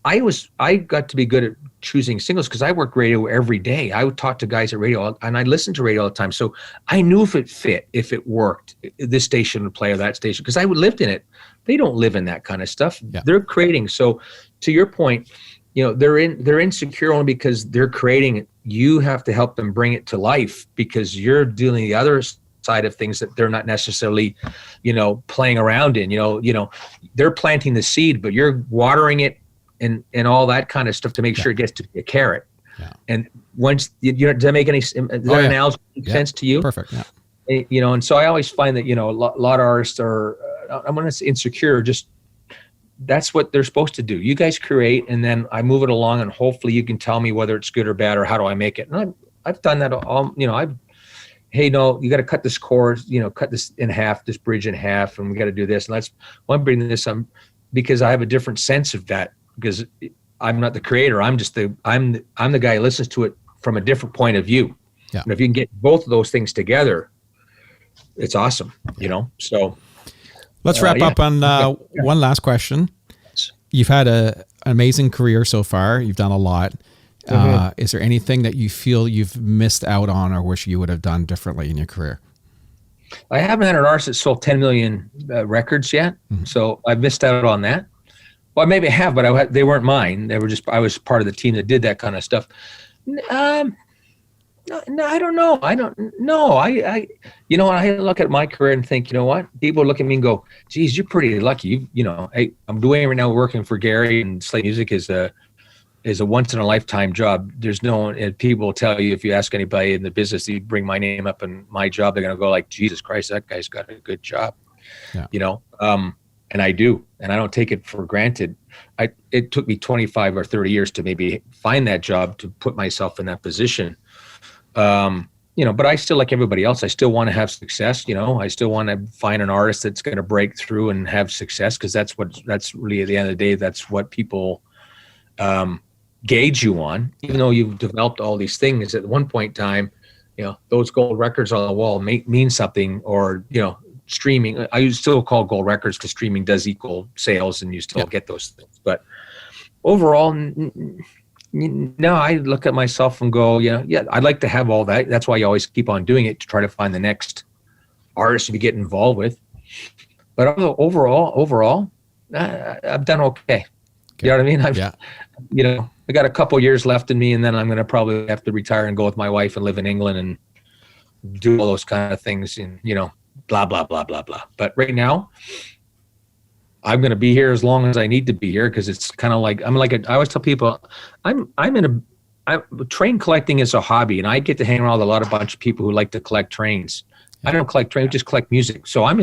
S1: I got to be good at choosing singles because I work radio every day. I would talk to guys at radio, and I listened to radio all the time. So I knew if it fit, if it worked, this station would play or that station, because I lived in it. They don't live in that kind of stuff. Yeah. They're creating. So to your point, they're insecure only because they're creating it. You have to help them bring it to life because you're dealing the other side of things that they're not necessarily, playing around in. They're planting the seed, but you're watering it and all that kind of stuff to make sure it gets to be a carrot. Yeah. And once does that make any analogy make sense to you?
S3: Perfect. Yeah.
S1: And so I always find that a lot of artists are, I'm going to say insecure. Just that's what they're supposed to do. You guys create, and then I move it along, and hopefully you can tell me whether it's good or bad or how do I make it. And I've done that all. Hey, no, you got to cut this chord. Cut this in half, this bridge in half, and we got to do this. And I'm bringing this up because I have a different sense of that. Because I'm not the creator. I'm just I'm the guy who listens to it from a different point of view. Yeah. And if you can get both of those things together, it's awesome. So.
S3: Let's wrap up on one last question. You've had an amazing career so far. You've done a lot. Mm-hmm. Is there anything that you feel you've missed out on or wish you would have done differently in your career?
S1: I haven't had an artist that sold 10 million records yet. Mm-hmm. So I've missed out on that.
S2: Well, maybe I have, but they weren't mine. They were just, I was part of the team that did that kind of stuff. No, I don't know. I don't know. You know, I look at my career and think, you know what? People look at me and go, geez, you're pretty lucky. You know, I'm doing right now, working for Gary and Slate Music is a once in a lifetime job. There's no, and people will tell you, if you ask anybody in the business, you bring my name up and my job, they're going to go like, Jesus Christ, that guy's got a good job. Yeah. You know? And I do, and I don't take it for granted. It took me 25 or 30 years to maybe find that job, to put myself in that position. You know, but I still, like everybody else, I still want to have success. You know, I still want to find an artist that's going to break through and have success, because that's really, at the end of the day, that's what people gauge you on. Even though you've developed all these things, at one point in time, you know, those gold records on the wall mean something, or, you know, streaming. I still call gold records because streaming does equal sales, and you still get those things. But overall, no, I look at myself and go, yeah, I'd like to have all that. That's why you always keep on doing it, to try to find the next artist to get involved with. But overall, I've done okay. You know what I mean? You know, I got a couple years left in me, and then I'm going to probably have to retire and go with my wife and live in England and do all those kind of things, and, you know, blah, blah, blah, blah, blah. But right now, I'm going to be here as long as I need to be here, because it's kind of like, I always tell people, train collecting is a hobby, and I get to hang around with a bunch of people who like to collect trains. I don't collect trains, just collect music. So I'm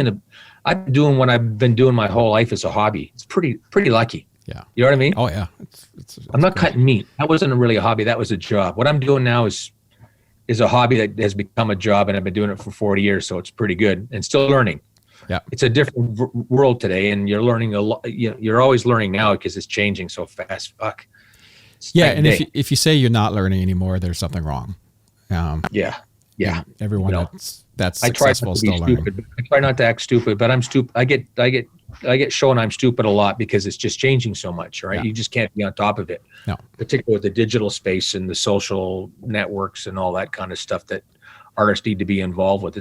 S2: doing what I've been doing my whole life as a hobby. It's pretty lucky. Yeah. You know what I mean?
S3: Oh yeah.
S2: I'm not cutting meat. That wasn't really a hobby. That was a job. What I'm doing now is a hobby that has become a job, and I've been doing it for 40 years. So it's pretty good, and still learning. Yeah, it's a different world today, and you're learning a lot. You're always learning now, because it's changing so fast. Fuck.
S3: And if you say you're not learning anymore, there's something wrong.
S2: Yeah.
S3: Everyone that's successful still learning.
S2: I try not to act stupid, but I'm stupid. I get shown I'm stupid a lot, because it's just changing so much, right? Yeah. You just can't be on top of it. No. Particularly with the digital space and the social networks and all that kind of stuff that artists need to be involved with.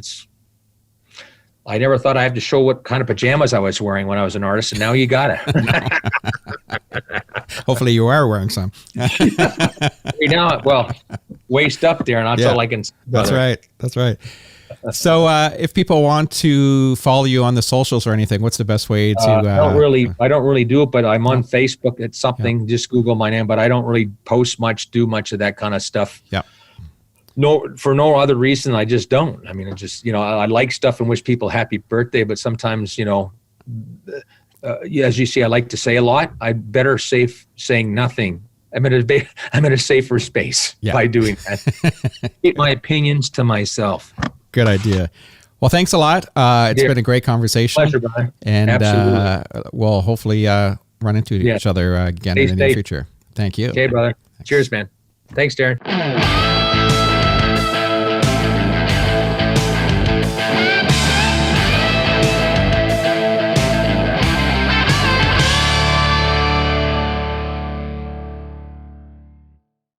S2: I never thought I had to show what kind of pajamas I was wearing when I was an artist, and now you got it.
S3: Hopefully you are wearing some.
S2: Now, well, waist up there, and that's all I can.
S3: That's right. So if people want to follow you on the socials or anything, what's the best way to? I don't
S2: really do it, but I'm on Facebook. It's something. Just Google my name, but I don't really post much, do much of that kind of stuff. Yeah. No, for no other reason. I just don't. I mean, I like stuff and wish people happy birthday, but sometimes, as you see, I like to say a lot. I'd better saying nothing. I'm in a safer space by doing that. Keep my opinions to myself.
S3: Good idea. Well, thanks a lot. It's been a great conversation.
S2: Pleasure, Brian.
S3: And we'll hopefully run into each other again in the near future. Thank you.
S2: Okay, brother. Cheers, man. Thanks, Darren.